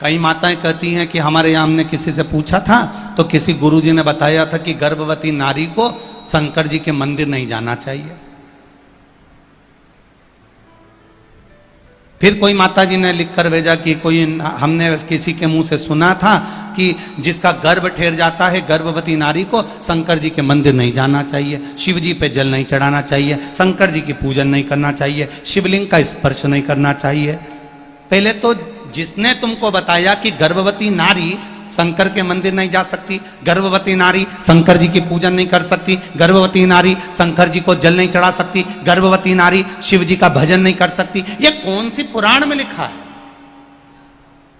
कई माताएं कहती हैं कि हमारे यहाँ हमने किसी से पूछा था तो किसी गुरुजी ने बताया था कि गर्भवती नारी को शंकर जी के मंदिर नहीं जाना चाहिए। फिर कोई माताजी ने लिखकर भेजा कि कोई हमने किसी के मुंह से सुना था कि जिसका गर्भ ठहर जाता है गर्भवती नारी को शंकर जी के मंदिर नहीं जाना चाहिए, शिव जी पे जल नहीं चढ़ाना चाहिए, शंकर जी की पूजन नहीं करना चाहिए, शिवलिंग का स्पर्श नहीं करना चाहिए। पहले तो जिसने तुमको बताया कि गर्भवती नारी शंकर के मंदिर नहीं जा सकती, गर्भवती नारी शंकर जी की पूजन नहीं कर सकती, गर्भवती नारी शंकर जी को जल नहीं चढ़ा सकती, गर्भवती नारी शिव जी का भजन नहीं कर सकती, ये कौन सी पुराण में लिखा है?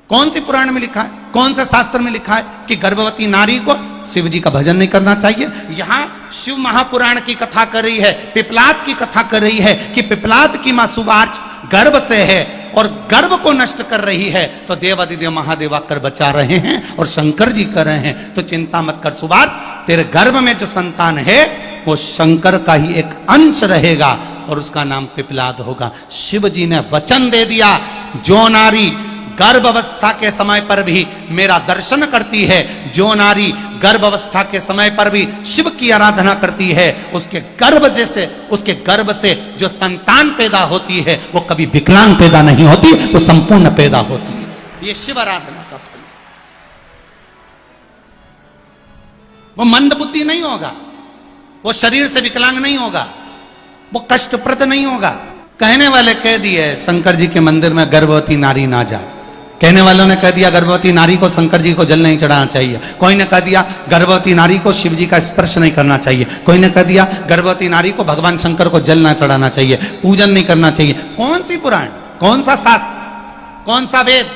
कौन सी पुराण में लिखा है? कौन से शास्त्र में लिखा है कि गर्भवती नारी को शिव जी का भजन नहीं करना चाहिए? यहां शिव महापुराण की कथा कर रही है, पिपलाद की कथा कर रही है कि पिपलाद की मां सुवार्च गर्भ से है और गर्भ को नष्ट कर रही है, तो देवादिदेव महादेव आकर बचा रहे हैं और शंकर जी कर रहे हैं। तो चिंता मत कर सुवार्च, तेरे गर्भ में जो संतान है वो शंकर का ही एक अंश रहेगा और उसका नाम पिपलाद होगा। शिव जी ने वचन दे दिया, जो नारी गर्भ अवस्था के समय पर भी मेरा दर्शन करती है, जो नारी गर्भ अवस्था के समय पर भी शिव की आराधना करती है, उसके गर्भ से जो संतान पैदा होती है वो कभी विकलांग पैदा नहीं होती, वो संपूर्ण पैदा होती है। ये शिव आराधना का फल। वो मंदबुद्धि नहीं होगा, वो शरीर से विकलांग नहीं होगा, वो कष्टप्रद नहीं होगा। कहने वाले कह दिए शंकर जी के मंदिर में गर्भवती नारी ना जाए, कहने वालों ने कह दिया गर्भवती नारी को शंकर जी को जल नहीं चढ़ाना चाहिए, कोई ने कह दिया गर्भवती नारी को शिव जी का स्पर्श नहीं करना चाहिए, कोई ने कह दिया गर्भवती नारी को भगवान शंकर को जल ना चढ़ाना चाहिए, पूजन नहीं करना चाहिए। कौन सी पुराण, कौन सा शास्त्र, कौन सा वेद,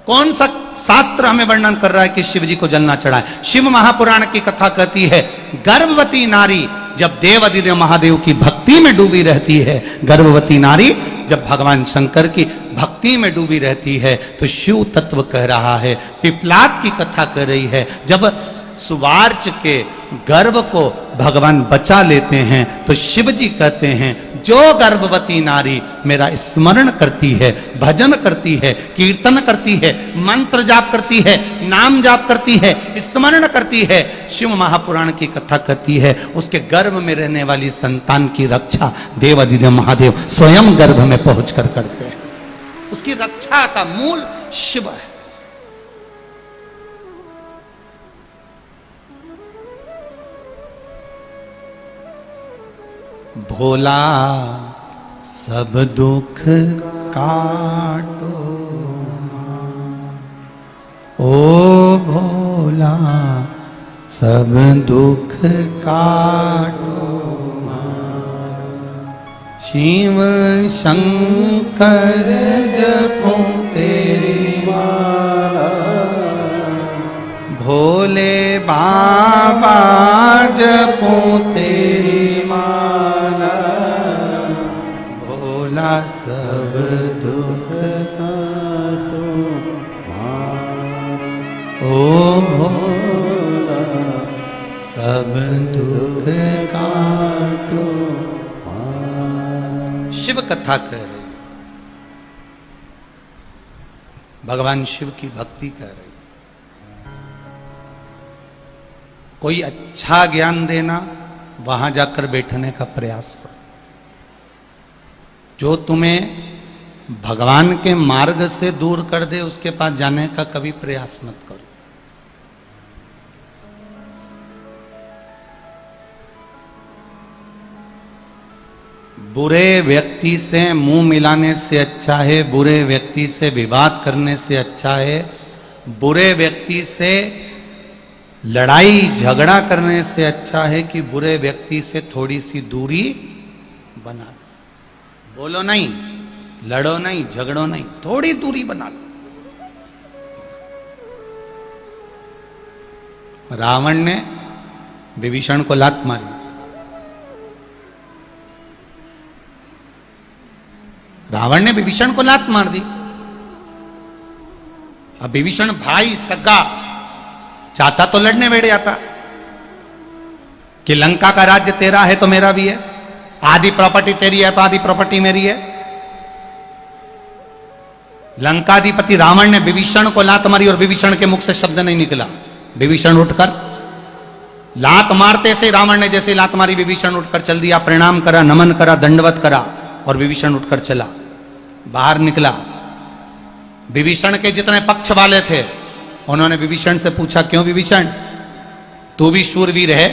कौन सा शास्त्र हमें वर्णन कर रहा है कि शिव जी को जल ना चढ़ाए? शिव महापुराण की कथा कहती है गर्भवती नारी जब देवादिदेव महादेव की भक्ति में डूबी रहती है, गर्भवती नारी जब भगवान शंकर की भक्ति में डूबी रहती है, तो शिव तत्व कह रहा है, पिपलाद की कथा कर रही है। जब सुवार्च के गर्भ को भगवान बचा लेते हैं तो शिव जी कहते हैं जो गर्भवती नारी मेरा स्मरण करती है, भजन करती है, कीर्तन करती है, मंत्र जाप करती है, नाम जाप करती है, स्मरण करती है, शिव महापुराण की कथा करती है, उसके गर्भ में रहने वाली संतान की रक्षा देवादिदेव महादेव स्वयं गर्भ में पहुंचकर करते हैं। उसकी रक्षा का मूल शिव है। भोला सब दुख काटो ओ भोला सब दुख काटो शिव शंकर जपो तेरी माला, भोले बाबा जपो तेरी माला, भोला सब दुख काटो ओ भोला सब दुख काटो। शिव कथा कह रही, भगवान शिव की भक्ति कर रही। कोई अच्छा ज्ञान देना, वहां जाकर बैठने का प्रयास करो। जो तुम्हें भगवान के मार्ग से दूर कर दे उसके पास जाने का कभी प्रयास मत करो। बुरे व्यक्ति से मुंह मिलाने से अच्छा है, बुरे व्यक्ति से विवाद करने से अच्छा है, बुरे व्यक्ति से लड़ाई झगड़ा करने से अच्छा है कि बुरे व्यक्ति से थोड़ी सी दूरी बना लो। बोलो नहीं, लड़ो नहीं, झगड़ो नहीं, थोड़ी दूरी बना लो। रावण ने विभीषण को लात मारी, रावण ने विभीषण को लात मार दी। अब विभीषण भाई सगा चाहता तो लड़ने बैठ जाता कि लंका का राज्य तेरा है तो मेरा भी है, आधी प्रॉपर्टी तेरी है तो आधी प्रॉपर्टी मेरी है। लंकाधिपति रावण ने विभीषण को लात मारी और विभीषण के मुख से शब्द नहीं निकला। विभीषण उठकर लात मारते से रावण ने जैसे लात मारी, विभीषण उठकर चल दिया, प्रणाम करा, नमन करा, दंडवत करा और विभीषण उठकर चला, बाहर निकला। विभीषण के जितने पक्ष वाले थे उन्होंने विभीषण से पूछा, क्यों विभीषण, तू भी शूरवीर है,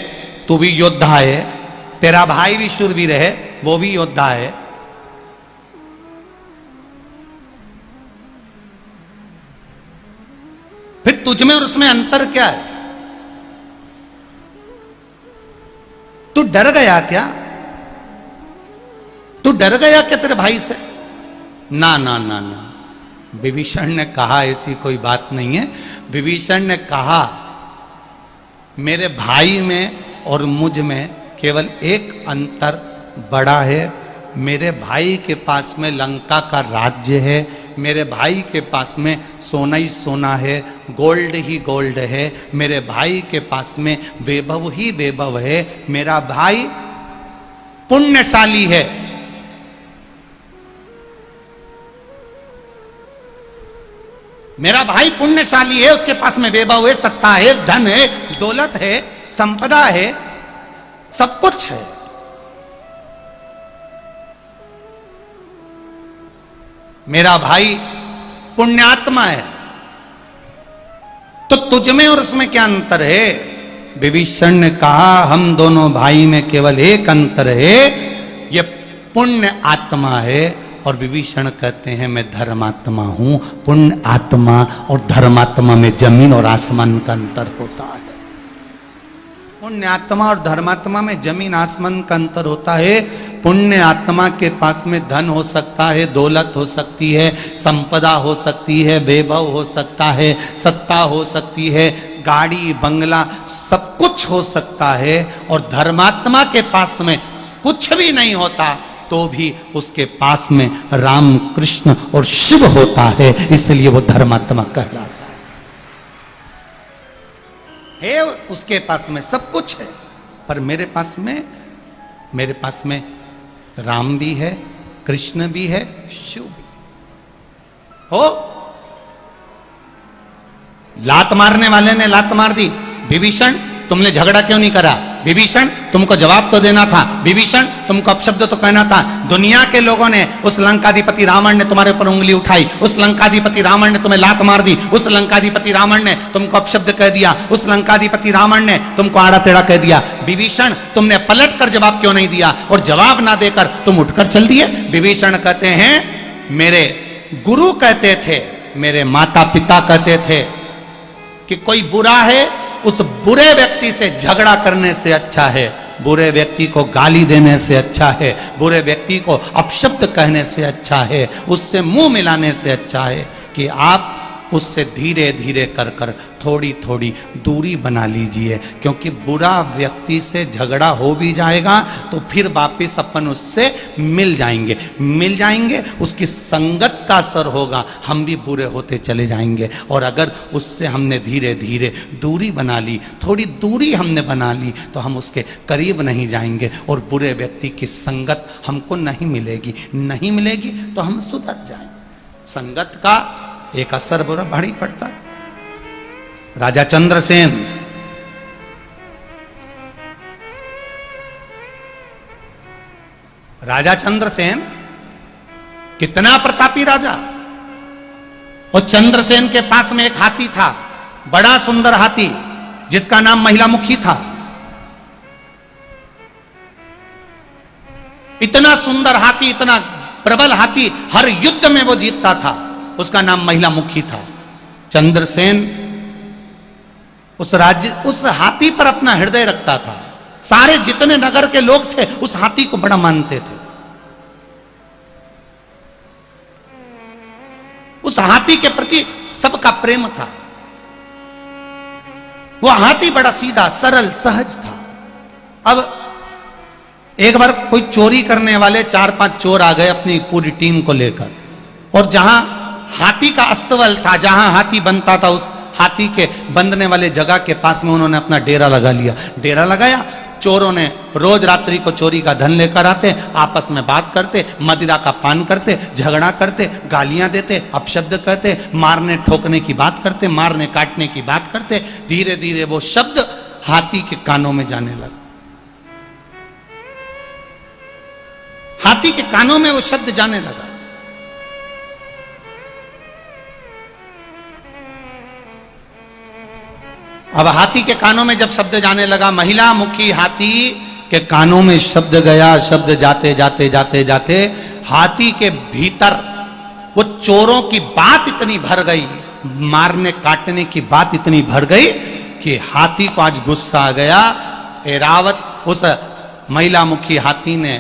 तू भी योद्धा है, तेरा भाई भी शूरवीर है, वो भी योद्धा है, फिर तुझमें और उसमें अंतर क्या है? तू डर गया क्या? तू डर गया क्या तेरे भाई से? ना ना ना ना, विभीषण ने कहा ऐसी कोई बात नहीं है। विभीषण ने कहा मेरे भाई में और मुझ में केवल एक अंतर बड़ा है, मेरे भाई के पास में लंका का राज्य है, मेरे भाई के पास में सोना ही सोना है, गोल्ड ही गोल्ड है, मेरे भाई के पास में वैभव ही वैभव है, मेरा भाई पुण्यशाली है। मेरा भाई पुण्यशाली है, उसके पास में वैभव है, सत्ता है, धन है, दौलत है, संपदा है, सब कुछ है। मेरा भाई पुण्यात्मा है, तो तुझ में और उसमें क्या अंतर है? विभीषण ने कहा हम दोनों भाई में केवल एक अंतर है, ये पुण्य आत्मा है। और विभीषण कहते हैं मैं धर्मात्मा हूं। पुण्य आत्मा और धर्मात्मा में जमीन और आसमान का अंतर होता है। पुण्य आत्मा और धर्मात्मा में जमीन आसमान का अंतर होता है। पुण्य आत्मा के पास में धन हो सकता है, दौलत हो सकती है, संपदा हो सकती है, वैभव हो सकता है, सत्ता हो सकती है, गाड़ी बंगला सब कुछ हो सकता है। और धर्मात्मा के पास में कुछ भी नहीं होता तो भी उसके पास में राम कृष्ण और शिव होता है, इसलिए वो धर्मात्मा कहलाता है। उसके पास में सब कुछ है, पर मेरे पास में राम भी है, कृष्ण भी है, शिव भी हो। लात मारने वाले ने लात मार दी, विभीषण तुमने झगड़ा क्यों नहीं करा? विभीषण तुमको जवाब तो देना था, विभीषण तुमको अपशब्द तो कहना था। दुनिया के लोगों ने, उस लंकाधिपति रावण ने तुम्हारे ऊपर उंगली उठाई, उस लंकाधिपति रावण ने तुम्हें लात मार दी, उस लंकाधिपति रावण ने तुमको अपशब्द कह दिया, उस लंकाधिपति रावण ने तुमको आड़ा टेढ़ा कह दिया। विभीषण तुमने पलट कर जवाब क्यों नहीं दिया? और जवाब ना देकर तुम उठकर चल दिए। विभीषण कहते हैं मेरे गुरु कहते थे, मेरे माता पिता कहते थे कि कोई बुरा है उस बुरे व्यक्ति से झगड़ा करने से अच्छा है, बुरे व्यक्ति को गाली देने से अच्छा है, बुरे व्यक्ति को अपशब्द कहने से अच्छा है, उससे मुंह मिलाने से अच्छा है कि आप उससे धीरे धीरे कर कर थोड़ी थोड़ी दूरी बना लीजिए। क्योंकि बुरा व्यक्ति से झगड़ा हो भी जाएगा तो फिर वापिस अपन उससे मिल जाएंगे, उसकी संगत का असर होगा, हम भी बुरे होते चले जाएंगे। और अगर उससे हमने धीरे धीरे दूरी बना ली, थोड़ी दूरी हमने बना ली, तो हम उसके करीब नहीं जाएंगे और बुरे व्यक्ति की संगत हमको नहीं मिलेगी तो हम सुधर जाएंगे। संगत का एक असर बुरा भारी पड़ता है। राजा चंद्रसेन, राजा चंद्रसेन कितना प्रतापी राजा। और चंद्रसेन के पास में एक हाथी था, बड़ा सुंदर हाथी, जिसका नाम महिलामुखी था। इतना सुंदर हाथी, इतना प्रबल हाथी, हर युद्ध में वो जीतता था। उसका नाम महिलामुखी था। चंद्रसेन उस हाथी पर अपना हृदय रखता था। सारे जितने नगर के लोग थे उस हाथी को बड़ा मानते थे। उस हाथी के प्रति सबका प्रेम था। वो हाथी बड़ा सीधा सरल सहज था। अब एक बार कोई चोरी करने वाले 4-5 चोर आ गए अपनी पूरी टीम को लेकर, और जहां हाथी का अस्तबल था, जहां हाथी बनता था, उस हाथी के बंधने वाले जगह के पास में उन्होंने अपना डेरा लगा लिया। डेरा लगाया, चोरों ने रोज रात्रि को चोरी का धन लेकर आते, आपस में बात करते, मदिरा का पान करते, झगड़ा करते, गालियां देते, अपशब्द कहते, मारने ठोकने की बात करते, मारने काटने की बात करते। धीरे धीरे वो शब्द हाथी के कानों में जाने लगा। हाथी के कानों में वो शब्द जाने लगा। अब हाथी के कानों में जब शब्द जाने लगा, महिला मुखी हाथी के कानों में शब्द गया। शब्द जाते जाते जाते जाते हाथी के भीतर वो चोरों की बात इतनी भर गई, मारने काटने की बात इतनी भर गई कि हाथी को आज गुस्सा आ गया। एरावत उस महिला मुखी हाथी ने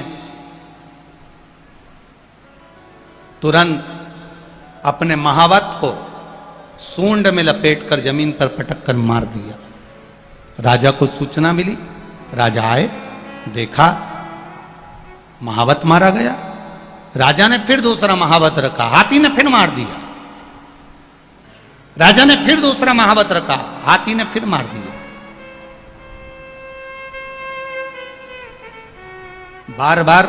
तुरंत अपने महावत को सूंड में लपेटकर जमीन पर पटक कर मार दिया। राजा को सूचना मिली, राजा आए, देखा महावत मारा गया। राजा ने फिर दूसरा महावत रखा, हाथी ने फिर मार दिया। राजा ने फिर दूसरा महावत रखा, हाथी ने फिर मार दिया। बार बार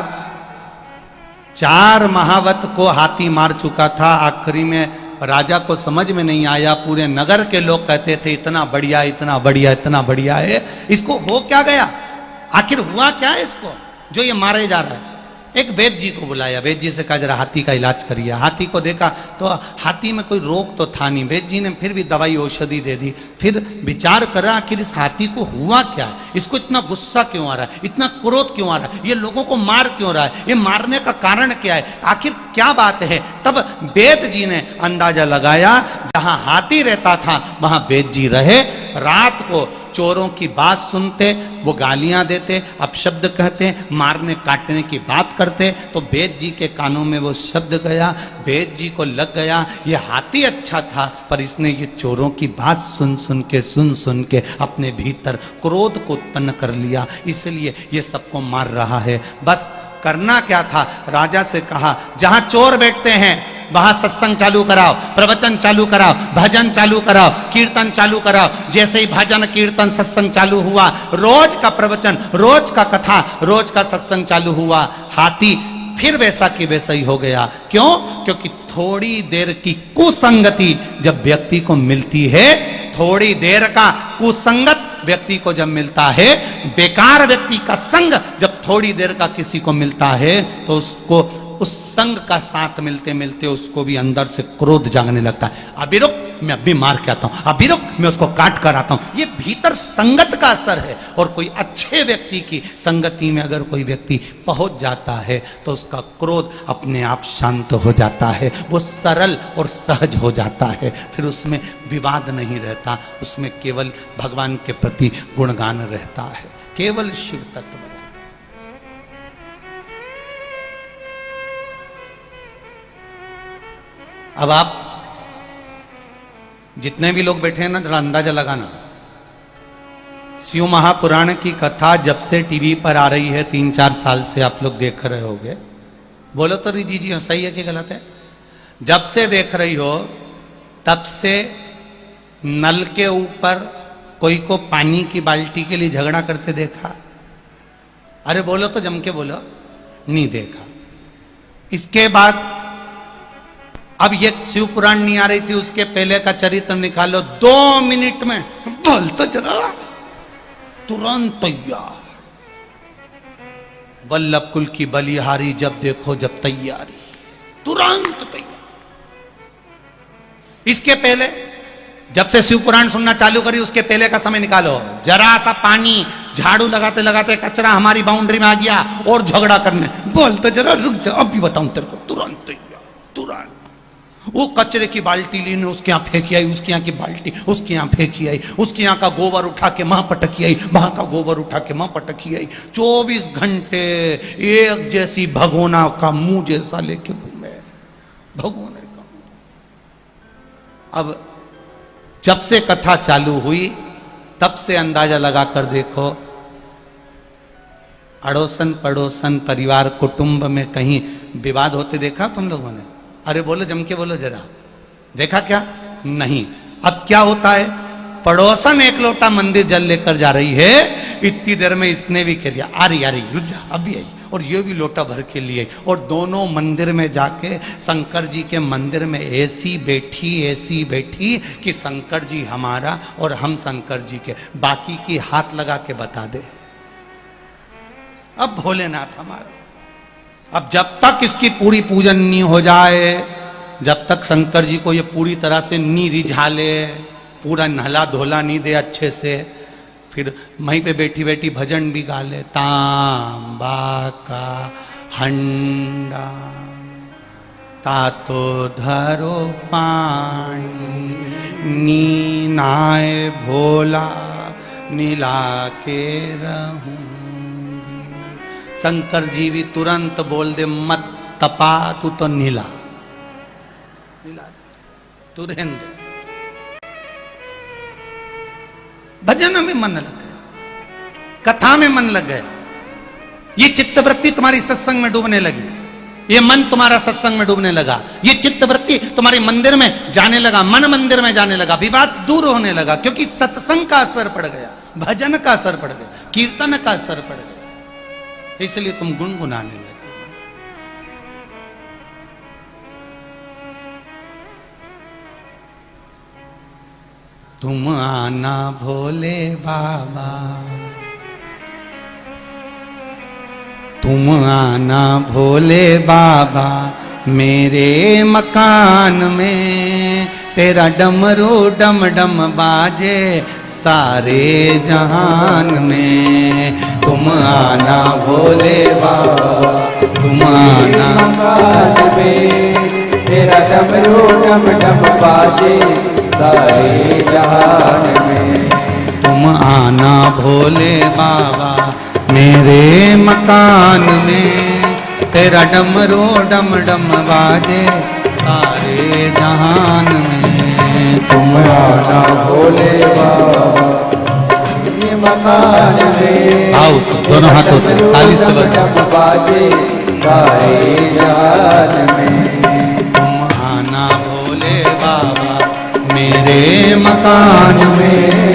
4 महावत को हाथी मार चुका था। आखिरी में राजा को समझ में नहीं आया। पूरे नगर के लोग कहते थे इतना बढ़िया, इतना बढ़िया, इतना बढ़िया है, इसको हो क्या गया, आखिर हुआ क्या है इसको जो ये मारे जा रहा है। एक वैद्य जी को बुलाया, वैद्य जी से कहा जरा हाथी का इलाज करिए। हाथी को देखा तो हाथी में कोई रोग तो था नहीं। वैद्य जी ने फिर भी दवाई औषधि दे दी। फिर विचार करा आखिर इस हाथी को हुआ क्या, इसको इतना गुस्सा क्यों आ रहा है, इतना क्रोध क्यों आ रहा है, ये लोगों को मार क्यों रहा है, ये मारने का कारण क्या है, आखिर क्या बात है। तब वैद्य जी ने अंदाजा लगाया, जहां हाथी रहता था वहां वैद्य जी रहे। रात को चोरों की बात सुनते, वो गालियां देते, अपशब्द कहते, मारने काटने की बात करते। तो वैद्य जी के कानों में वो शब्द गया। वैद्य जी को लग गया ये हाथी अच्छा था, पर इसने ये चोरों की बात सुन सुन के अपने भीतर क्रोध को उत्पन्न कर लिया, इसलिए ये सबको मार रहा है। बस करना क्या था, राजा से कहा जहां चोर बैठते हैं वहां सत्संग चालू कराओ, प्रवचन चालू कराओ, भजन चालू कराओ, कीर्तन चालू कराओ। जैसे ही भजन कीर्तन सत्संग चालू हुआ, रोज का प्रवचन, रोज का कथा, रोज का सत्संग चालू हुआ, हाथी फिर वैसा कि वैसा ही हो गया। क्यों? क्योंकि थोड़ी देर की कुसंगति जब व्यक्ति को मिलती है, थोड़ी देर का कुसंगत व्यक्ति को जब मिलता है, बेकार व्यक्ति का संग जब थोड़ी देर का किसी को मिलता है, तो उसको उस संग का साथ मिलते मिलते उसको भी अंदर से क्रोध जागने लगता है। अभी रुक, मैं अभी मार के आता हूं, अभी रुक, मैं उसको काट कर आता हूं। ये भीतर संगत का असर है। और कोई अच्छे व्यक्ति की संगति में अगर कोई व्यक्ति पहुंच जाता है तो उसका क्रोध अपने आप शांत हो जाता है, वो सरल और सहज हो जाता है। फिर उसमें विवाद नहीं रहता, उसमें केवल भगवान के प्रति गुणगान रहता है, केवल शिव तत्व। अब आप जितने भी लोग बैठे हैं ना, जरा अंदाजा लगाना, शिव महापुराण की कथा जब से टीवी पर आ रही है 3-4 साल से आप लोग देख रहे होगे। बोलो तो जी जी सही है कि गलत है? जब से देख रही हो तब से नल के ऊपर कोई को पानी की बाल्टी के लिए झगड़ा करते देखा? अरे बोलो तो जम के बोलो, नहीं देखा। इसके बाद अब ये शिव पुराण नहीं आ रही थी, उसके पहले का चरित्र निकालो, 2 मिनट में बोल तो जरा, तुरंत तैयार। वल्लभ कुल की बलिहारी जब देखो जब तैयारी, तुरंत तैयार। इसके पहले जब से शिव पुराण सुनना चालू करी, उसके पहले का समय निकालो, जरा सा पानी झाड़ू लगाते लगाते कचरा हमारी बाउंड्री में आ गया और झगड़ा करने, बोल तो जरा रुक जा, अभी बताऊं तेरे को, तुरंत तैयार, तुरंत। वो कचरे की बाल्टी लीने उसके यहाँ फेंकी आई, उसके यहाँ की बाल्टी उसके यहाँ फेंकी आई, उसके यहाँ का गोबर उठा के वहां पटकी आई, वहां का गोबर उठा के वहां पटकी आई। 24 घंटे एक जैसी भगोना का मुंह जैसा लेके घूमे, भगोने का। अब जब से कथा चालू हुई तब से अंदाजा लगा कर देखो, अड़ोसन पड़ोसन परिवार कुटुंब में कहीं विवाद होते देखा तुम लोगों ने? अरे बोलो, जम के बोलो जरा, देखा क्या? नहीं। अब क्या होता है, पड़ोसन एक लोटा मंदिर जल लेकर जा रही है, इतनी देर में इसने भी कह दिया आ रही रुक जा अभी आई, और ये भी लोटा भर के लिए, और दोनों मंदिर में जाके शंकर जी के मंदिर में ऐसी बैठी कि शंकर जी हमारा और हम शंकर जी के, बाकी की हाथ लगा के बता दे। अब भोलेनाथ हमारा, अब जब तक इसकी पूरी पूजन नहीं हो जाए, जब तक शंकर जी को ये पूरी तरह से नहीं रिझा ले, पूरा नहला धोला नहीं दे अच्छे से, फिर वहीं पे बैठी बैठी भजन भी गा ले, तांबा का हंडा तातो धरो पानी, नीनाए भोला नीला के रहूंगी। शंकर जी भी तुरंत बोल दे मत तपा तू तो नीला तुरंत। भजन में मन लग गया, कथा में मन लग गया, ये चित्तवृत्ति तुम्हारी सत्संग में डूबने लगी, ये मन तुम्हारा सत्संग में डूबने लगा, ये चित्तवृत्ति तुम्हारे मंदिर में जाने लगा, मन मंदिर में जाने लगा, विवाद दूर होने लगा, क्योंकि सत्संग का असर पड़ गया, भजन का असर पड़ गया, कीर्तन का असर पड़ गया, इसलिए तुम गुनगुनाने लगे। तुम आना भोले बाबा, तुम आना भोले बाबा मेरे मकान में, तेरा डमरू डम डम बाजे सारे जहान में। तुम आना भोले बाबा, तुम आना मकान में, तेरा डमरू डम डम बाजे सारे जहान में। तुम आना भोले बाबा मेरे मकान में, तेरा डमरू डम डम बाजे सारे जहान में। तुम आना भोले बाबा ये मकान में, आओ दोनों हाथों से ताली से डम बाजे सारे जहान में। तुम आना भोले बाबा मेरे मकान में,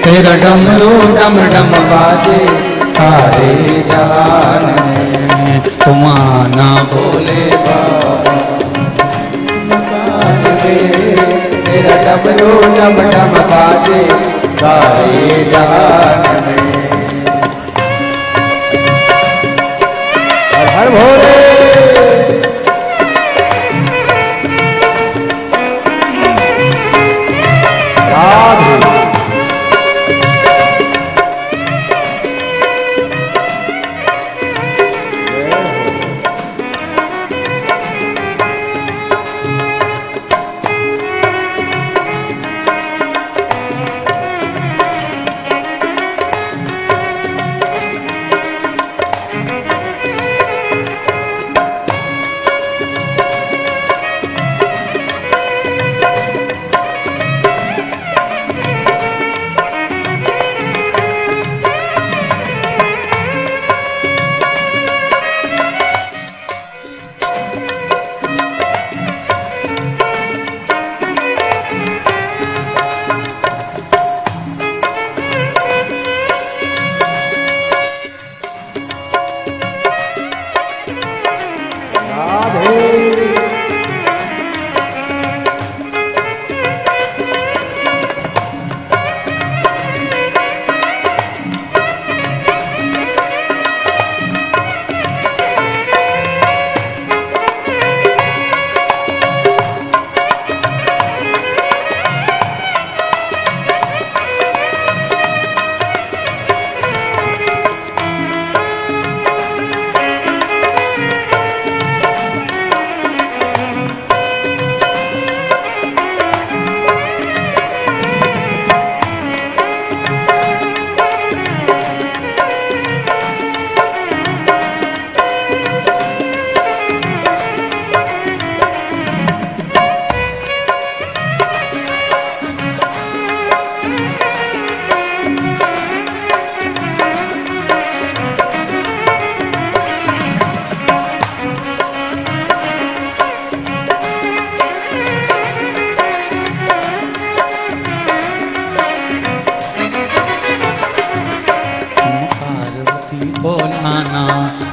तेरा डमरू डम डम बाजे सारे जहान में। तुम आना भोले बाबा मकान में, तेरा डमरू डम डम बाजे सारे जहान में। हर हर भोले। राधे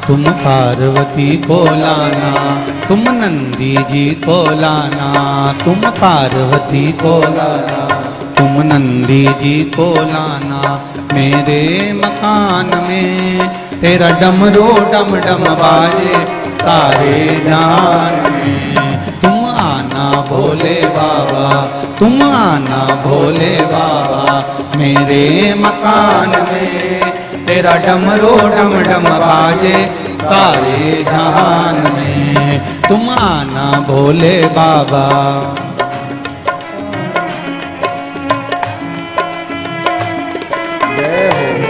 तुम पार्वती को लाना, तुम नंदी जी को लाना, तुम पार्वती को लाना, तुम नंदी जी को लाना, मेरे मकान में तेरा डमरू डम डम बाजे सारे जहान में। तुम आना भोले बाबा, तुम आना भोले बाबा, मेरे मकान में तेरा डमरू डम डम बाजे सारे जहान में। तुम आना भोले बाबा। जय हो।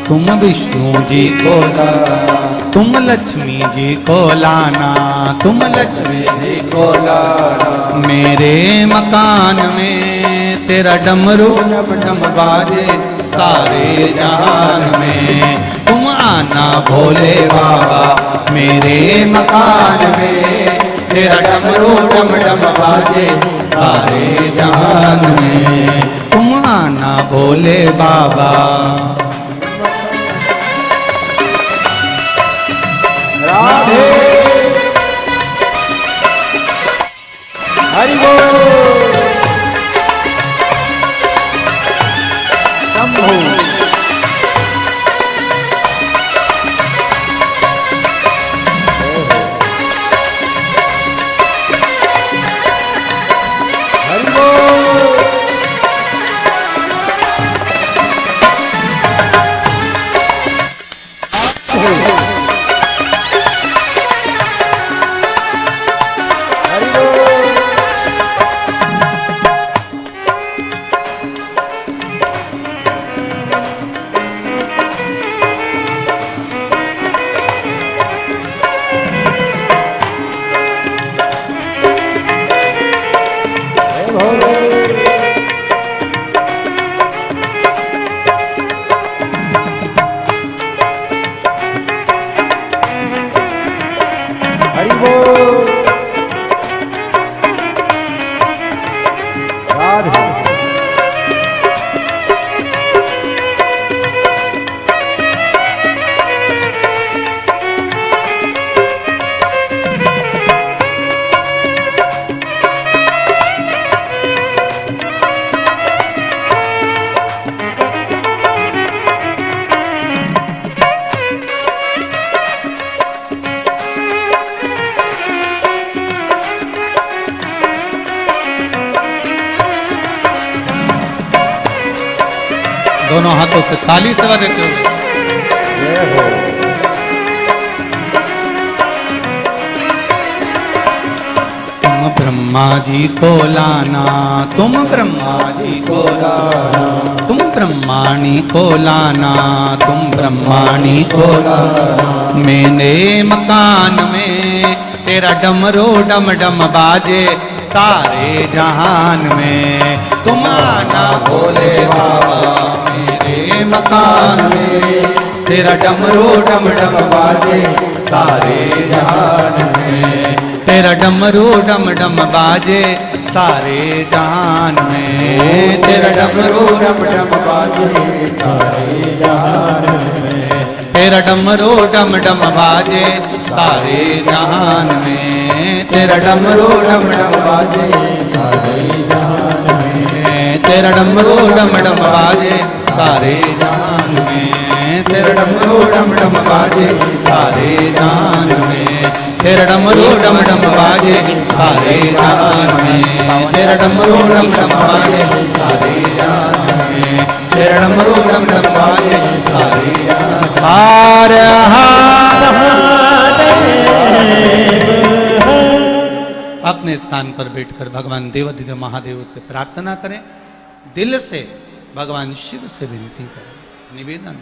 तुम विष्णु जी को लाना, तुम लक्ष्मी जी को लाना, तुम लक्ष्मी जी को लाना, मेरे मकान में तेरा डमरू डम डम बाजे सारे जहान में। तुम आना भोले बाबा, मेरे मकान में तेरा डमरू डम डम बाजे सारे जहान में। तुम आना भोले बाबा। राधे हरि बोल। शंभू हरि बोल। हरि बोल। दोनों हाथों से ताली से देते हुए जय हो। तुम ब्रह्मा जी को लाना, तुम ब्रह्मा जी को लाना, तुम ब्रह्माणी को लाना, तुम ब्रह्माणी को लाना। मेरे मकान में तेरा डमरू डम डम बाजे सारे जहान में। तुम आना भोले बाबा मेरे मकान में, तेरा डमरू डम डम बाजे सारे जहान में। तेरा डमरू डम डम बाजे सारे जहान में। तेरा डमरू डम डम बाजे सारे जहान में। तेरा डमरू डम डम बाजे सारे जहान में। तेरा डमरू डम डम बाजे सारे जहान में। तेरा डमरू डम डम बाजे सारे जहान में। तेरा डमरू डम डम बाजे सारे जहान में। तेरा डमरू डम डम बाजे सारे जहान में। तेरा डमरू डम डम बाजे सारे जहान में। तेरा डमरू डम डम बाजे सारे जहान में। हर अपने स्थान पर बैठकर भगवान देवाधिदेव महादेव से प्रार्थना करें, दिल से भगवान शिव से विनती करें, निवेदन।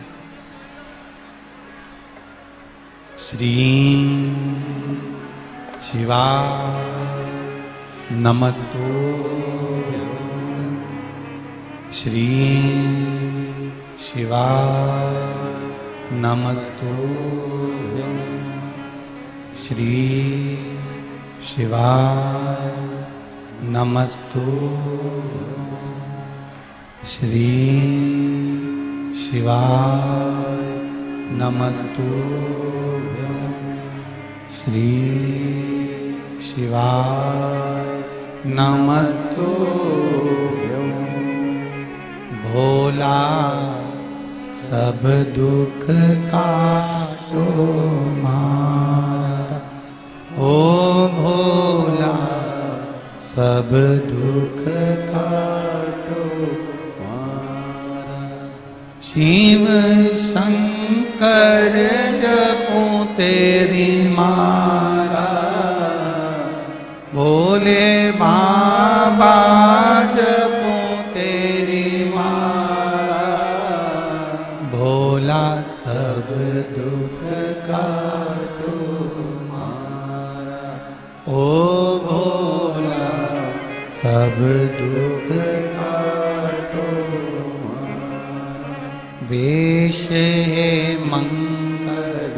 श्री शिवा नमस्तु, श्री शिवा नमस्तु, श्री शिवा नमस्तु, श्री शिवा नमस्तु, श्री शिवा नमस्तु। भोला सब दुख काटो मारा, ओ भोला सब दुख काटो मारा। शिव शंकर जपूं तेरी माला, भोले बाबा जपूं तेरी माला। भोला सब दुख काटो मारा, ओ भोला सब दुख काटो मारा। वेश है मंगल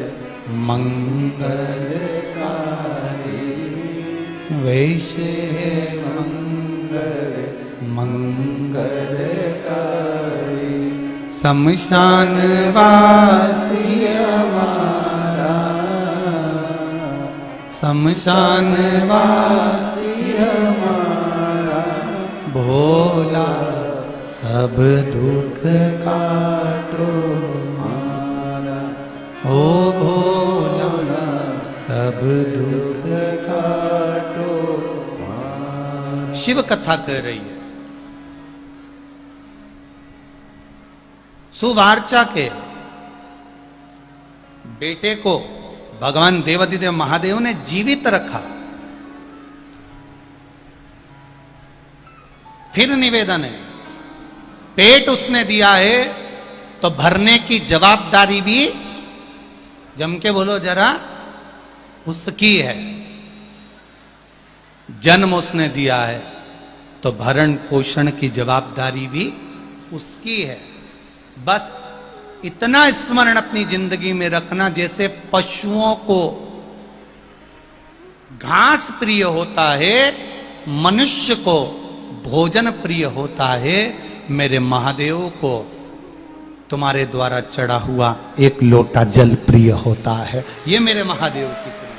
मंगलकारी, वेश है मंगल मंगलकारी। शमशान वासी हमारा, शमशान वासी हमारा। भोला सब दुख काटो मारा, ओ भोला सब दुख काटो मारा। शिव कथा कह रही है। सुवार्चा के बेटे को भगवान देवाधिदेव महादेव ने जीवित रखा। फिर निवेदन है, पेट उसने दिया है तो भरने की जवाबदारी भी, जम के बोलो जरा, उसकी है। जन्म उसने दिया है तो भरण पोषण की जवाबदारी भी उसकी है। बस इतना स्मरण अपनी जिंदगी में रखना, जैसे पशुओं को घास प्रिय होता है, मनुष्य को भोजन प्रिय होता है, मेरे महादेव को तुम्हारे द्वारा चढ़ा हुआ एक लोटा जल प्रिय होता है। ये मेरे महादेव की प्रिय।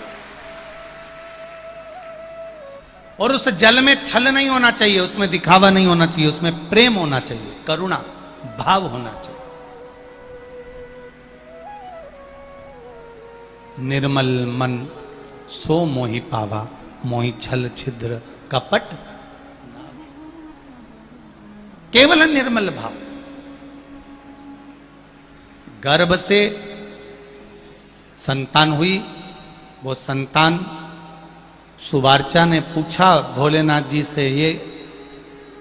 और उस जल में छल नहीं होना चाहिए, उसमें दिखावा नहीं होना चाहिए, उसमें प्रेम होना चाहिए, करुणा भाव होना चाहिए। निर्मल मन सो मोहि पावा, मोहि छल छिद्र कपट। केवल निर्मल भाव, गर्भ से संतान हुई। वो संतान सुवार्चा ने पूछा भोलेनाथ जी से, ये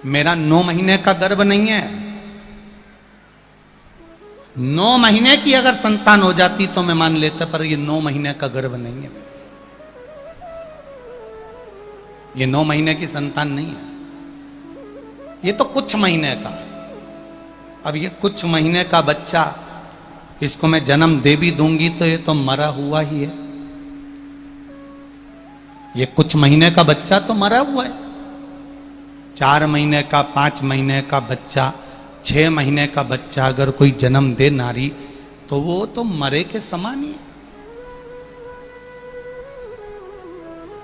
मेरा 9 महीने का गर्भ नहीं है, 9 महीने की अगर संतान हो जाती तो मैं मान लेता, पर ये 9 महीने का गर्भ नहीं है, ये 9 महीने की संतान नहीं है, ये तो कुछ महीने का। अब ये कुछ महीने का बच्चा, इसको मैं जन्म दे भी दूंगी तो ये तो मरा हुआ ही है। ये कुछ महीने का बच्चा तो मरा हुआ है। 4 महीने का, 5 महीने का बच्चा, 6 महीने का बच्चा अगर कोई जन्म दे नारी, तो वो तो मरे के समान ही है।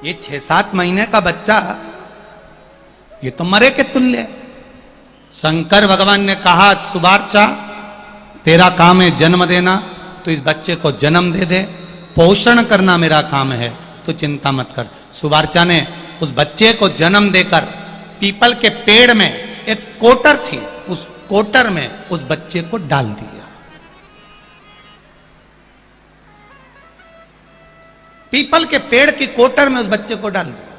ये 6-7 महीने का बच्चा, ये तो मरे के तुल्य है। शंकर भगवान ने कहा, सुवार्चा तेरा काम है जन्म देना, तो इस बच्चे को जन्म दे दे, पोषण करना मेरा काम है, तो चिंता मत कर। सुवार्चा ने उस बच्चे को जन्म देकर पीपल के पेड़ में एक कोटर थी, उस कोटर में उस बच्चे को डाल दिया। पीपल के पेड़ की कोटर में उस बच्चे को डाल दिया।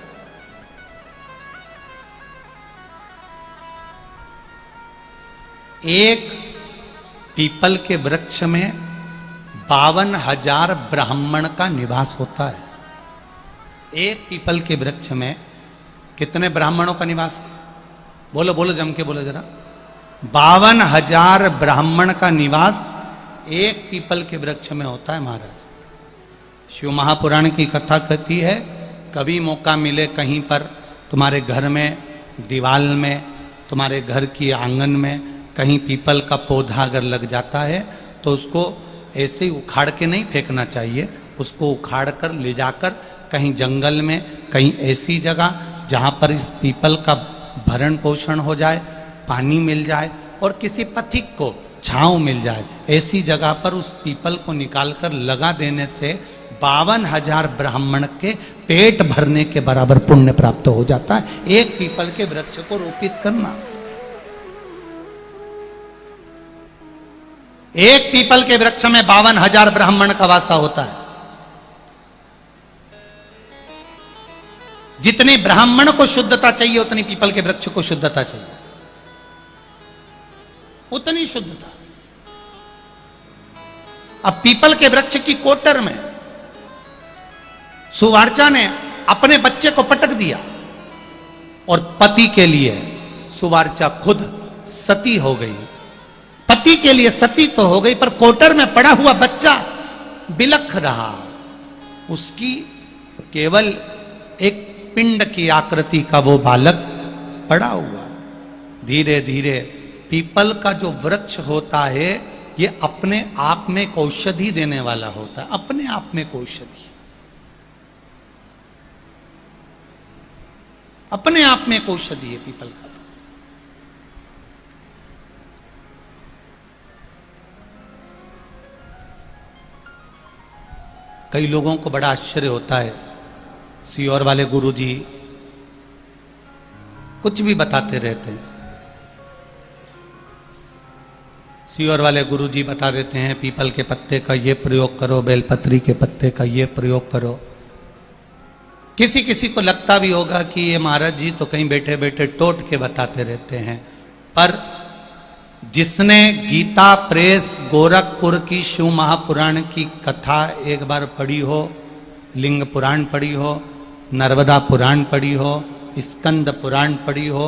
एक पीपल के वृक्ष में 52,000 ब्राह्मण का निवास होता है। एक पीपल के वृक्ष में कितने ब्राह्मणों का निवास है? बोलो बोलो, जम के बोलो जरा। 52,000 ब्राह्मण का निवास एक पीपल के वृक्ष में होता है महाराज। शिव महापुराण की कथा कहती है, कभी मौका मिले कहीं पर तुम्हारे घर में, दीवाल में, तुम्हारे घर की आंगन में कहीं पीपल का पौधा अगर लग जाता है तो उसको ऐसे ही उखाड़ के नहीं फेंकना चाहिए। उसको उखाड़ कर ले जाकर कहीं जंगल में, कहीं ऐसी जगह जहाँ पर इस पीपल का भरण पोषण हो जाए, पानी मिल जाए और किसी पथिक को छांव मिल जाए, ऐसी जगह पर उस पीपल को निकालकर लगा देने से 52,000 ब्राह्मण के पेट भरने के बराबर पुण्य प्राप्त हो जाता है। एक पीपल के वृक्ष को रोपित करना। एक पीपल के वृक्ष में 52,000 ब्राह्मण का वासा होता है। जितनी ब्राह्मण को शुद्धता चाहिए उतनी पीपल के वृक्ष को शुद्धता चाहिए, उतनी शुद्धता। अब पीपल के वृक्ष की कोटर में सुवार्चा ने अपने बच्चे को पटक दिया और पति के लिए सुवार्चा खुद सती हो गई। पति के लिए सती तो हो गई, पर कोटर में पड़ा हुआ बच्चा बिलख रहा। उसकी केवल एक पिंड की आकृति का वो बालक पड़ा हुआ। धीरे धीरे पीपल का जो वृक्ष होता है, ये अपने आप में एक औषधि देने वाला होता है। अपने आप में एक औषधि, अपने आप में एक औषधि है पीपल का। कई लोगों को बड़ा आश्चर्य होता है, सीहोर वाले गुरुजी कुछ भी बताते रहते हैं। सीहोर वाले गुरुजी बता देते हैं, पीपल के पत्ते का ये प्रयोग करो, बेलपत्री के पत्ते का ये प्रयोग करो। किसी किसी को लगता भी होगा कि ये महाराज जी तो कहीं बैठे बैठे टोट के बताते रहते हैं, पर जिसने गीता प्रेस गोरखपुर की शिव महापुराण की कथा एक बार पढ़ी हो, लिंग पुराण पढ़ी हो, नर्मदा पुराण पढ़ी हो, स्कंद पुराण पढ़ी हो,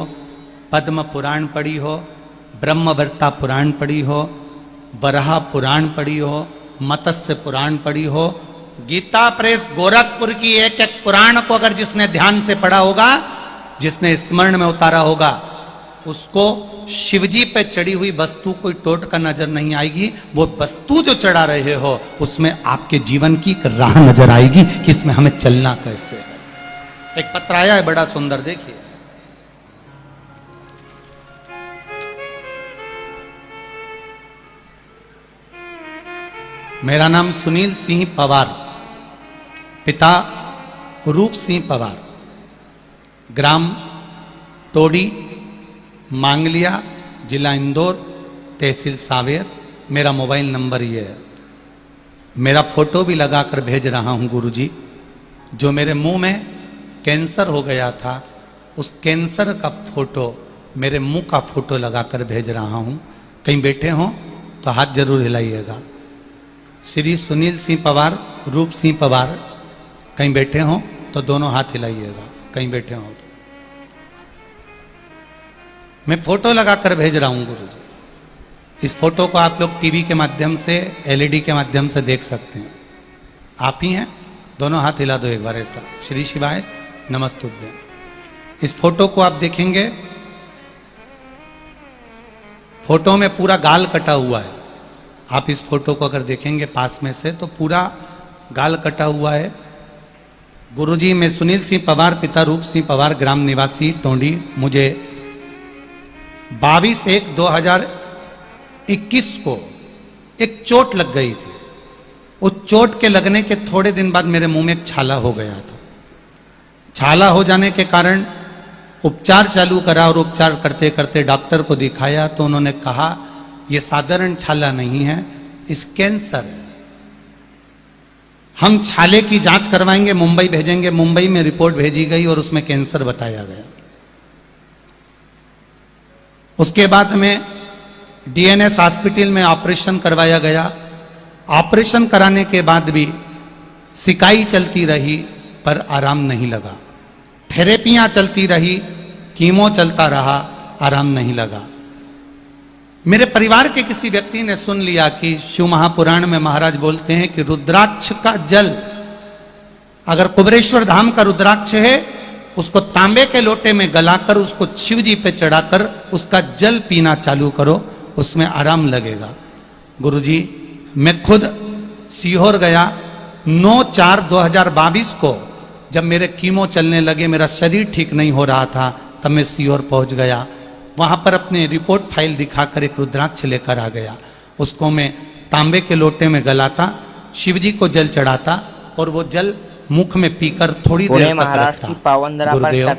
पद्म पुराण पढ़ी हो, ब्रह्मवर्ता पुराण पढ़ी हो, वराह पुराण पढ़ी हो, मत्स्य पुराण पढ़ी हो, गीता प्रेस गोरखपुर की एक एक पुराण को अगर जिसने ध्यान से पढ़ा होगा, जिसने स्मरण में उतारा होगा, उसको शिवजी पे चढ़ी हुई वस्तु कोई टोट का नजर नहीं आएगी। वो वस्तु जो चढ़ा रहे हो उसमें आपके जीवन की एक राह नजर आएगी कि इसमें हमें चलना कैसे है। एक पत्र आया है बड़ा सुंदर, देखिए। मेरा नाम सुनील सिंह पवार, पिता रूप सिंह पवार, ग्राम टोडी, मांगलिया, जिला इंदौर, तहसील सावेर, मेरा मोबाइल नंबर ये है। मेरा फोटो भी लगा कर भेज रहा हूँ गुरुजी। जो मेरे मुंह में कैंसर हो गया था, उस कैंसर का फोटो, मेरे मुंह का फोटो लगा कर भेज रहा हूँ। कहीं बैठे हों तो हाथ जरूर हिलाइएगा। श्री सुनील सिंह पवार, रूप सिंह पवार, कहीं बैठे हों तो दोनों हाथ हिलाइएगा। कहीं बैठे हों तो मैं फोटो लगा कर भेज रहा हूँ गुरुजी। इस फोटो को आप लोग टीवी के माध्यम से, एलईडी के माध्यम से देख सकते हैं। आप ही हैं, दोनों हाथ हिला दो एक बार ऐसा। श्री शिवाय नमस्तुभ्यं। इस फोटो को आप देखेंगे, फोटो में पूरा गाल कटा हुआ है। आप इस फोटो को अगर देखेंगे पास में से तो पूरा गाल कटा हुआ है। गुरुजी, मैं सुनील सिंह पवार, पिता रूप सिंह पवार, ग्राम निवासी टोंडी। मुझे 22/1/2021 को एक चोट लग गई थी। उस चोट के लगने के थोड़े दिन बाद मेरे मुंह में एक छाला हो गया था। छाला हो जाने के कारण उपचार चालू करा और उपचार करते करते डॉक्टर को दिखाया तो उन्होंने कहा यह साधारण छाला नहीं है, इस कैंसर है। हम छाले की जांच करवाएंगे, मुंबई भेजेंगे। मुंबई में रिपोर्ट भेजी गई और उसमें कैंसर बताया गया। उसके बाद में डीएनएस हॉस्पिटल में ऑपरेशन करवाया गया। ऑपरेशन कराने के बाद भी सिकाई चलती रही पर आराम नहीं लगा। थेरेपियां चलती रही, कीमो चलता रहा, आराम नहीं लगा। मेरे परिवार के किसी व्यक्ति ने सुन लिया कि शिव महापुराण में महाराज बोलते हैं कि रुद्राक्ष का जल, अगर कुबेरेश्वर धाम का रुद्राक्ष है, उसको तांबे के लोटे में गलाकर उसको शिव जी पे चढ़ाकर उसका जल पीना चालू करो, उसमें आराम लगेगा। गुरुजी, मैं खुद सीहोर गया 9/4/2022 को, जब मेरे कीमो चलने लगे, मेरा शरीर ठीक नहीं हो रहा था, तब मैं सीहोर पहुंच गया। वहां पर अपने रिपोर्ट फाइल दिखाकर एक रुद्राक्ष लेकर आ गया। उसको मैं तांबे के लोटे में गलाता, शिव जी को जल चढ़ाता और वो जल मुख में पीकर थोड़ी देर तक रखता। गुरुदेव,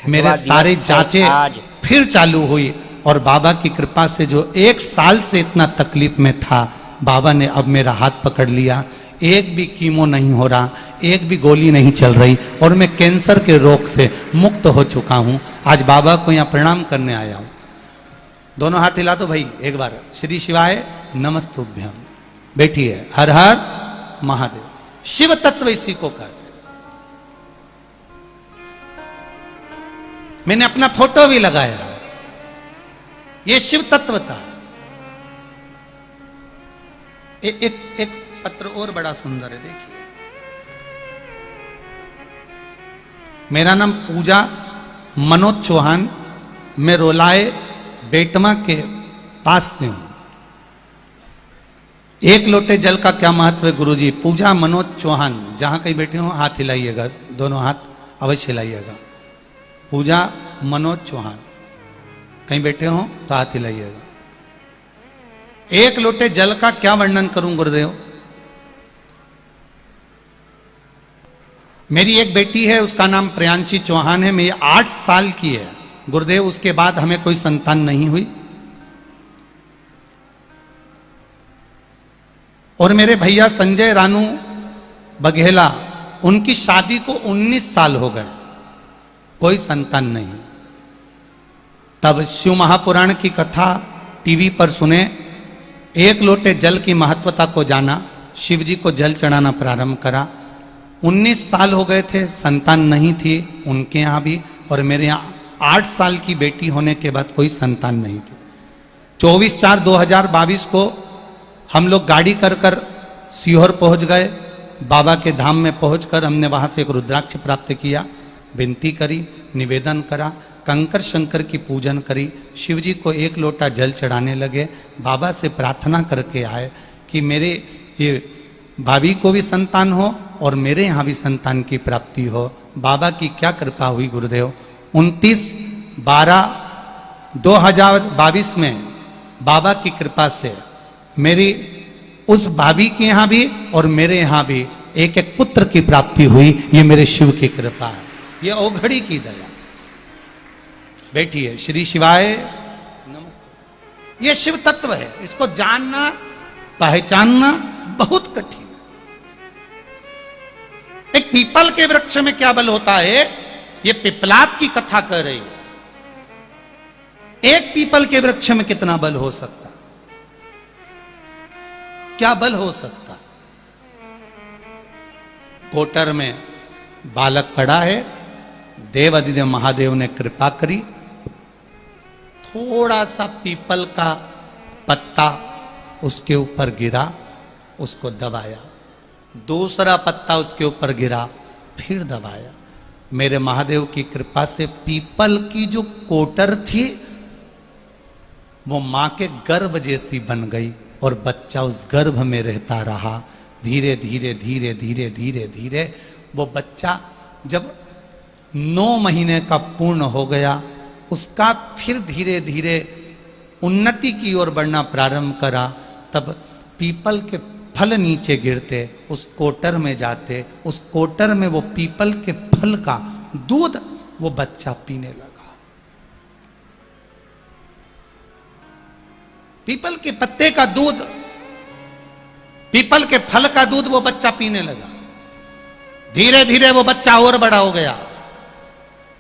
मेरे सारे जांचें फिर चालू हुई और बाबा की कृपा से जो 1 साल से इतना तकलीफ में था, बाबा ने अब मेरा हाथ पकड़ लिया। एक भी कीमो नहीं हो रहा, एक भी गोली नहीं चल रही और मैं कैंसर के रोग से मुक्त हो चुका हूं। आज बाबा को यहां प्रणाम करने आया हूं। दोनों हाथ हिला दो भाई एक बार। श्री शिवाय नमस्तुभ्यं। बैठिए। हर हर महादेव। शिव तत्व इसी को कहते हैं। मैंने अपना फोटो भी लगाया, ये शिव तत्व था। एक पत्र और बड़ा सुंदर है, देखिए। मेरा नाम पूजा मनोज चौहान, मैं रोलाए बेटमा के पास से हूं। 1 लोटे जल का क्या महत्व है गुरुजी? पूजा मनोज चौहान, जहां कहीं बैठे हो हाथ हिलाइएगा, दोनों हाथ अवश्य हिलाइएगा। पूजा मनोज चौहान, कहीं बैठे हो तो हाथ हिलाइएगा। 1 लोटे जल का क्या वर्णन करूं गुरुदेव? मेरी एक बेटी है, उसका नाम प्रियांशी चौहान है। मेरी 8 साल की है गुरुदेव। उसके बाद हमें कोई संतान नहीं हुई। और मेरे भैया संजय रानू बघेला, उनकी शादी को 19 साल हो गए, कोई संतान नहीं। तब शिव महापुराण की कथा टीवी पर सुने, 1 लोटे जल की महत्वता को जाना, शिव जी को जल चढ़ाना प्रारंभ करा। 19 साल हो गए थे, संतान नहीं थी उनके यहाँ भी, और मेरे यहाँ 8 साल की बेटी होने के बाद कोई संतान नहीं थी। 24/4/2022 को हम लोग गाड़ी कर कर सीहोर पहुंच गए। बाबा के धाम में पहुंचकर हमने वहां से एक रुद्राक्ष प्राप्त किया, विनती करी, निवेदन करा, कंकर शंकर की पूजन करी, शिव जी को 1 लोटा जल चढ़ाने लगे। बाबा से प्रार्थना करके आए कि मेरे ये भाभी को भी संतान हो और मेरे यहाँ भी संतान की प्राप्ति हो। बाबा की क्या कृपा हुई गुरुदेव। 29/12/2022 में बाबा की कृपा से मेरी उस भाभी के यहाँ भी और मेरे यहाँ भी एक पुत्र की प्राप्ति हुई। ये मेरे शिव की कृपा है, ये औघड़ी की दया। बैठिए। श्री शिवाय नमस्ते। ये शिव तत्व है, इसको जानना पहचानना बहुत कठिन है। एक पीपल के वृक्ष में क्या बल होता है, ये पिपलाद की कथा कर रही है। एक पीपल के वृक्ष में कितना बल हो सकता, क्या बल हो सकता। कोटर में बालक पड़ा है, देव अधिदेव महादेव ने कृपा करी, थोड़ा सा पीपल का पत्ता उसके ऊपर गिरा, उसको दबाया, दूसरा पत्ता उसके ऊपर गिरा, फिर दबाया। मेरे महादेव की कृपा से पीपल की जो कोटर थी वो मां के गर्भ जैसी बन गई और बच्चा उस गर्भ में रहता रहा। धीरे धीरे धीरे धीरे धीरे धीरे वो बच्चा जब 9 महीने का पूर्ण हो गया, उसका फिर धीरे धीरे उन्नति की ओर बढ़ना प्रारंभ करा। तब पीपल के फल नीचे गिरते, उस कोटर में जाते, उस कोटर में वो पीपल के फल का दूध वो बच्चा पीने लगा। पीपल के पत्ते का दूध, पीपल के फल का दूध वो बच्चा पीने लगा। धीरे धीरे वो बच्चा और बड़ा हो गया।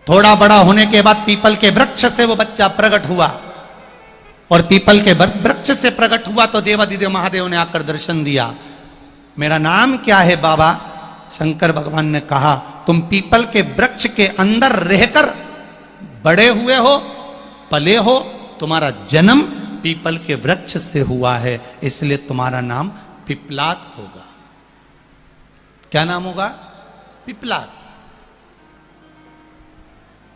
थोड़ा बड़ा होने के बाद पीपल के वृक्ष से वो बच्चा प्रकट हुआ, और पीपल के वृक्ष से प्रकट हुआ तो देवाधिदेव महादेव ने आकर दर्शन दिया। मेरा नाम क्या है बाबा? शंकर भगवान ने कहा, तुम पीपल के वृक्ष के अंदर रहकर बड़े हुए हो, पले हो, तुम्हारा जन्म पीपल के वृक्ष से हुआ है, इसलिए तुम्हारा नाम पिपलाद होगा। क्या नाम होगा? पिपलाद।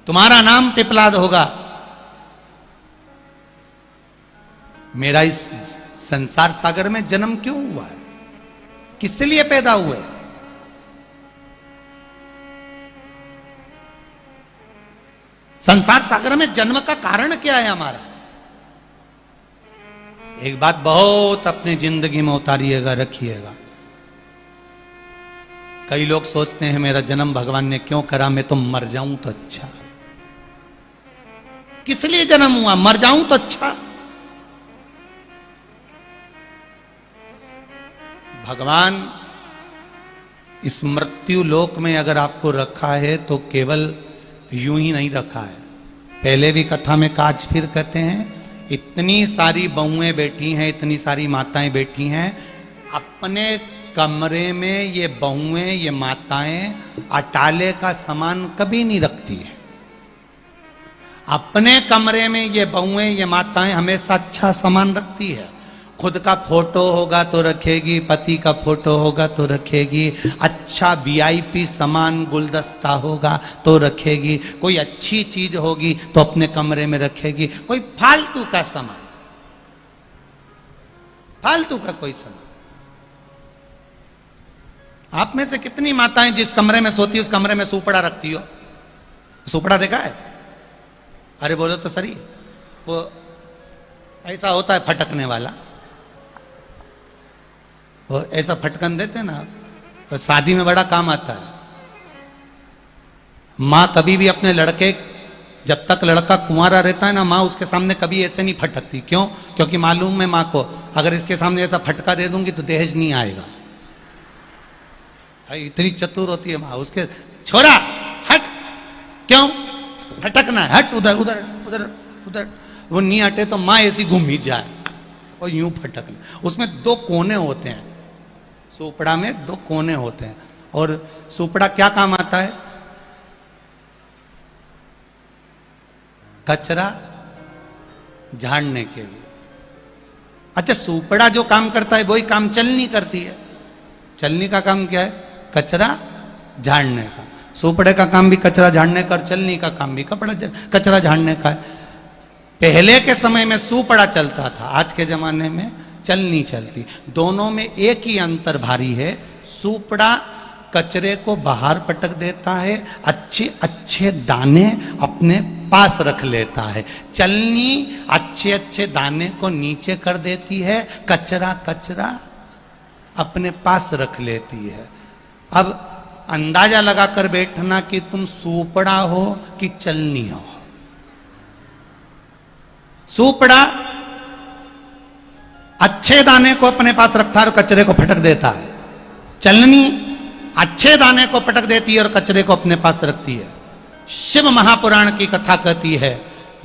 तुम्हारा नाम पिपलाद होगा। मेरा इस संसार सागर में जन्म क्यों हुआ है, किस लिए पैदा हुए? संसार सागर में जन्म का कारण क्या है हमारा? एक बात बहुत अपनी जिंदगी में उतारिएगा, रखिएगा। कई लोग सोचते हैं मेरा जन्म भगवान ने क्यों करा, मैं तो मर जाऊं तो अच्छा। किस लिए जन्म हुआ? मर जाऊं तो अच्छा। भगवान इस मृत्यु लोक में अगर आपको रखा है तो केवल यूं ही नहीं रखा है। पहले भी कथा में काज फिर कहते हैं, इतनी सारी बहुएं बैठी हैं, इतनी सारी माताएं बैठी हैं, अपने कमरे में ये बहुएं, ये माताएं अटाले का सामान कभी नहीं रखती है। अपने कमरे में ये बहुएं, ये माताएं हमेशा अच्छा सामान रखती है। खुद का फोटो होगा तो रखेगी, पति का फोटो होगा तो रखेगी, अच्छा वीआईपी सामान गुलदस्ता होगा तो रखेगी, कोई अच्छी चीज होगी तो अपने कमरे में रखेगी। कोई फालतू का सामान, फालतू का कोई सामान। आप में से कितनी माताएं जिस कमरे में सोती है उस कमरे में सुपड़ा रखती हो? सुपड़ा देखा है? अरे बोलो तो सही। वो ऐसा होता है फटकने वाला, वो ऐसा फटकन देते ना, तो शादी में बड़ा काम आता है। माँ कभी भी अपने लड़के, जब तक लड़का कुंवारा रहता है ना, माँ उसके सामने कभी ऐसे नहीं फटकती। क्यों? क्योंकि मालूम है माँ को, अगर इसके सामने ऐसा फटका दे दूंगी तो दहेज नहीं आएगा। इतनी चतुर होती है माँ। उसके छोरा हट, क्यों फटकना है, हट उधर उधर उधर उधर। वो नहीं हटे तो माँ ऐसी घूम ही जाए और यूं फटक। उसमें 2 कोने होते हैं, सुपड़ा में 2 कोने होते हैं। और सुपड़ा क्या काम आता है? कचरा झाड़ने के लिए। अच्छा, सुपड़ा जो काम करता है वही काम चलनी करती है। चलनी का काम क्या है? कचरा झाड़ने का। सुपड़े का काम भी कचरा झाड़ने का और चलनी का काम भी कचरा झाड़ने का है। पहले के समय में सुपड़ा चलता था, आज के जमाने में चलनी चलती। दोनों में एक ही अंतर भारी है। सुपड़ा कचरे को बाहर पटक देता है, अच्छे अच्छे दाने अपने पास रख लेता है। चलनी अच्छे अच्छे दाने को नीचे कर देती है, कचरा कचरा अपने पास रख लेती है। अब अंदाजा लगाकर बैठना कि तुम सुपड़ा हो कि चलनी हो। सुपड़ा अच्छे दाने को अपने पास रखता है और कचरे को फटक देता है। चलनी अच्छे दाने को पटक देती है और कचरे को अपने पास रखती है। शिव महापुराण की कथा कहती है,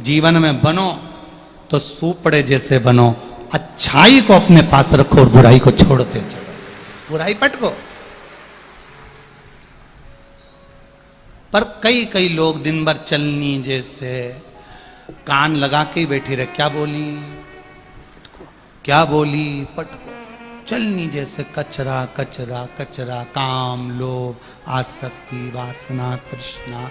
जीवन में बनो तो सूपड़े जैसे बनो, अच्छाई को अपने पास रखो और बुराई को छोड़ते चलो। बुराई पटको। पर कई कई लोग दिन भर चलनी जैसे कान लगा के ही बैठी रहे, क्या बोली पटको, क्या बोली पटको। चलनी जैसे कचरा कचरा कचरा, काम लोभ आसक्ति वासना तृष्णा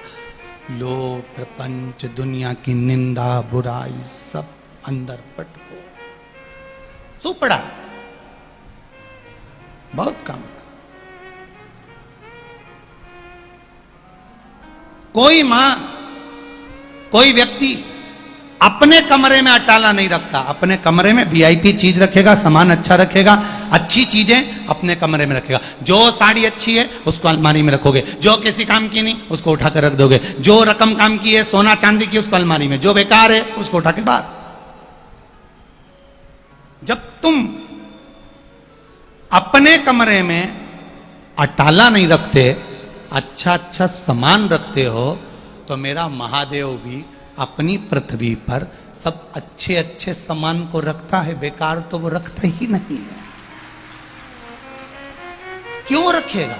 लोभ प्रपंच दुनिया की निंदा बुराई सब अंदर पटको। सुपड़ा बहुत काम का। कोई मां कोई व्यक्ति अपने कमरे में अटाला नहीं रखता, अपने कमरे में वीआईपी चीज रखेगा, सामान अच्छा रखेगा, अच्छी चीजें अपने कमरे में रखेगा। जो साड़ी अच्छी है उसको अलमारी में रखोगे, जो किसी काम की नहीं उसको उठा कर रख दोगे, जो रकम काम की है सोना चांदी की उसको अलमारी में, जो बेकार है उसको उठा के बाहर। जब तुम अपने कमरे में अटाला नहीं रखते, अच्छा अच्छा सामान रखते हो, तो मेरा महादेव भी अपनी पृथ्वी पर सब अच्छे अच्छे सामान को रखता है, बेकार तो वो रखता ही नहीं है। क्यों रखेगा?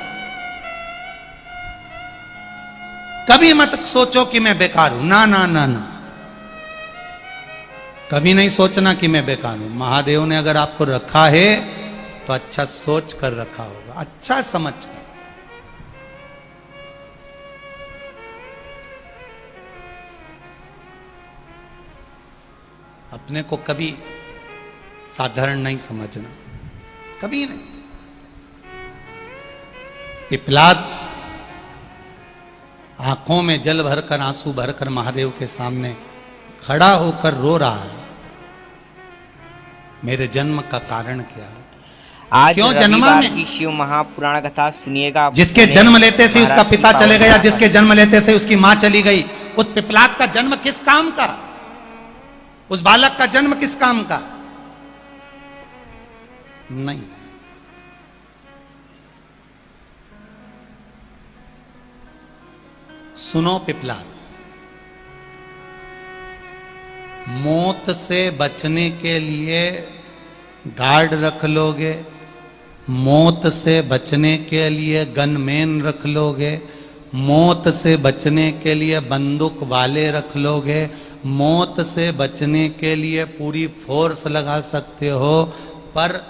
कभी मत सोचो कि मैं बेकार हूं, ना ना ना ना, कभी नहीं सोचना कि मैं बेकार हूं। महादेव ने अगर आपको रखा है तो अच्छा सोच कर रखा होगा, अच्छा समझ कर। अपने को कभी साधारण नहीं समझना, कभी नहीं। पिपलाद आंखों में जल भरकर आंसू भरकर महादेव के सामने खड़ा होकर रो रहा है, मेरे जन्म का कारण क्या है, आज क्यों जन्मा रविवार मैं? की शिव महापुराण कथा सुनिएगा। जिसके जन्म लेते से उसका महाराज पिता की चले गया, पावन जिसके जन्म लेते से उसकी मां चली गई, उस पिपलाद का जन्म किस काम का? उस बालक का जन्म किस काम का? नहीं। सुनो पिपलाद, मौत से बचने के लिए गार्ड रख लोगे, मौत से बचने के लिए गनमैन रख लोगे, मौत से बचने के लिए बंदूक वाले रख लोगे, मौत से बचने के लिए पूरी फोर्स लगा सकते हो, पर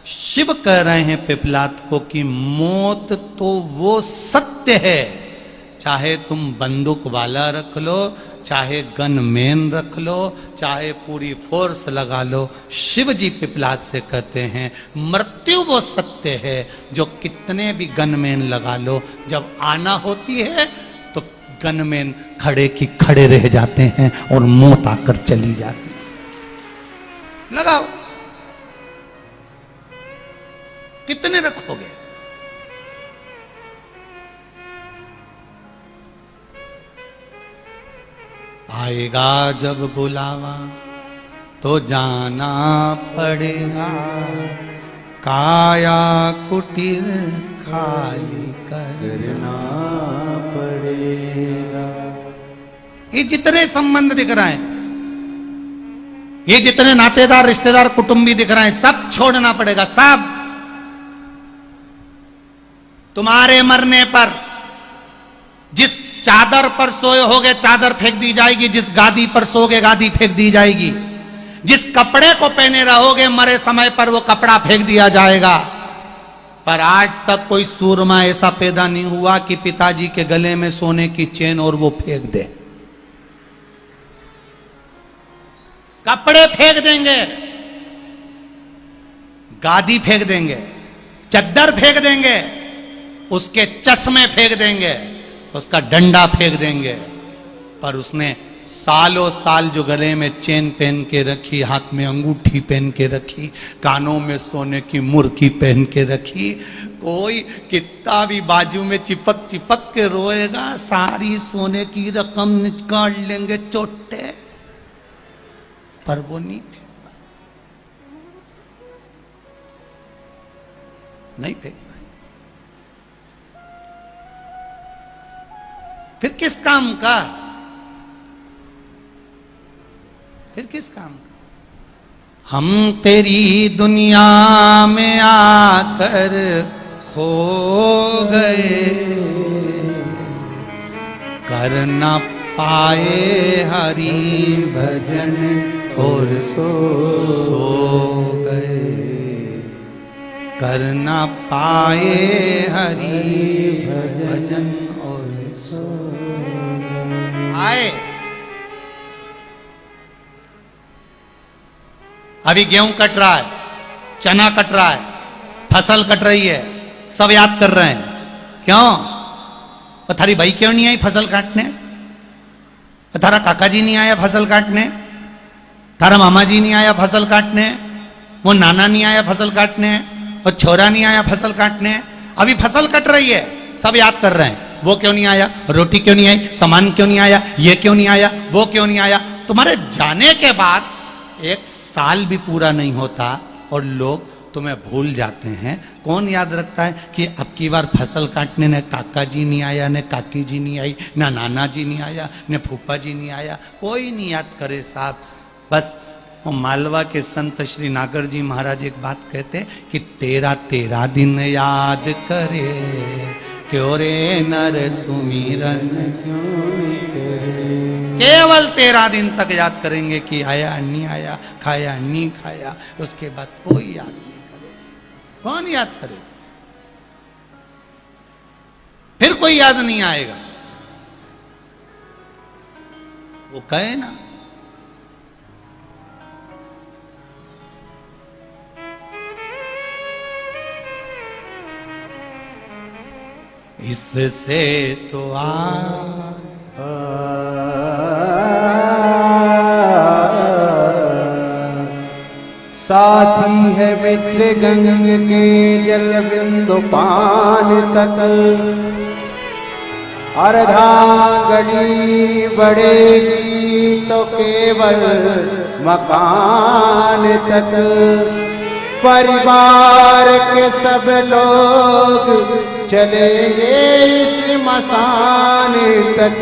शिव कह रहे हैं पिपलाद को कि मौत तो वो सत्य है, चाहे तुम बंदूक वाला रख लो, चाहे गनमैन रख लो, चाहे पूरी फोर्स लगा लो। शिव जी पिपलाद से कहते हैं मृत्यु वो सत्य है, जो कितने भी गनमैन लगा लो, जब आना होती है तो गनमैन खड़े की खड़े रह जाते हैं और मौत आकर चली जाती है। लगाओ, कितने रखोगे? आएगा जब बुलावा तो जाना पड़ेगा, काया कुटीर खाली करना पड़ेगा। ये जितने संबंध दिख रहे हैं, ये जितने नातेदार रिश्तेदार कुटुंबी दिख रहे हैं, सब छोड़ना पड़ेगा, सब। तुम्हारे मरने पर जिस चादर पर सोए होगे चादर फेंक दी जाएगी, जिस गादी पर सोगे गादी फेंक दी जाएगी, जिस कपड़े को पहने रहोगे मरे समय पर वो कपड़ा फेंक दिया जाएगा। पर आज तक कोई सूरमा ऐसा पैदा नहीं हुआ कि पिताजी के गले में सोने की चेन और वो फेंक दे। कपड़े फेंक देंगे, गादी फेंक देंगे, चद्दर फेंक देंगे, उसके चश्मे फेंक देंगे, उसका डंडा फेंक देंगे, पर उसने सालों साल जो गले में चेन पहन के रखी, हाथ में अंगूठी पहन के रखी, कानों में सोने की मुर्की पहन के रखी, कोई कितना भी बाजू में चिपक चिपक के रोएगा, सारी सोने की रकम निकाल लेंगे चोटे, पर वो नहीं फेंक पाए। नहीं फेंक पाएंगे। फिर किस काम का, फिर किस काम का? हम तेरी दुनिया में आकर खो गए, कर न पाए हरि भजन और सो गए, कर न पाए हरि भजन और सो आए। अभी गेहूं कट रहा है, चना कट रहा है, फसल कट रही है, सब याद कर रहे हैं। क्यों? वो थारी भाई क्यों नहीं आई फसल काटने? वो थारा काका जी नहीं आया फसल काटने? थारा मामा जी नहीं आया फसल काटने? वो नाना नहीं आया फसल काटने? वो छोरा नहीं आया फसल काटने? अभी फसल कट रही है, सब याद कर रहे हैं। वो क्यों नहीं आया, रोटी क्यों नहीं आई, सामान क्यों नहीं आया, ये क्यों नहीं आया, वो क्यों नहीं आया। तुम्हारे जाने के बाद 1 साल भी पूरा नहीं होता और लोग तुम्हें भूल जाते हैं। कौन याद रखता है कि अब की बार फसल काटने ने काका जी नहीं आया, ने काकी जी नहीं आई, ना नाना जी नहीं आया, ने फूफा जी नहीं आया, कोई नहीं याद करे साहब। बस वो मालवा के संत श्री नागर जी महाराज एक बात कहते कि 13 दिन याद करे क्यों रे नर सुमिरन, केवल 13 दिन तक याद करेंगे कि आया नहीं आया, खाया नहीं खाया, उसके बाद कोई याद नहीं करेगा। कौन याद करेगा? फिर कोई याद नहीं आएगा। वो कहे ना, इससे तो साथी है मित्र गंग के जल बिंदु पान तक, अर्धांगनी बढ़ेगी तो केवल मकान तक। परिवार के सब लोग चलेंगे इस मसान तक,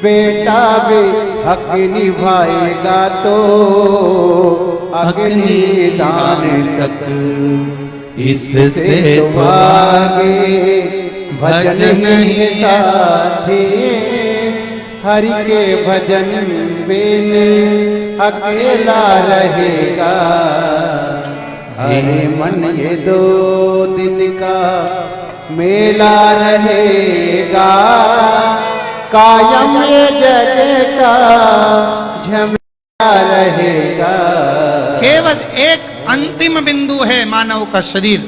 बेटा भी हक निभाएगा तो अग्नि दान तक। इससे तो आगे भजन ही साथी, हरि के भजन बिन अकेला रहेगा। अरे मन ये 2 दिन का मेला रहेगा, कायम ये जग का झमेला रहेगा। केवल एक अंतिम बिंदु है मानव का शरीर।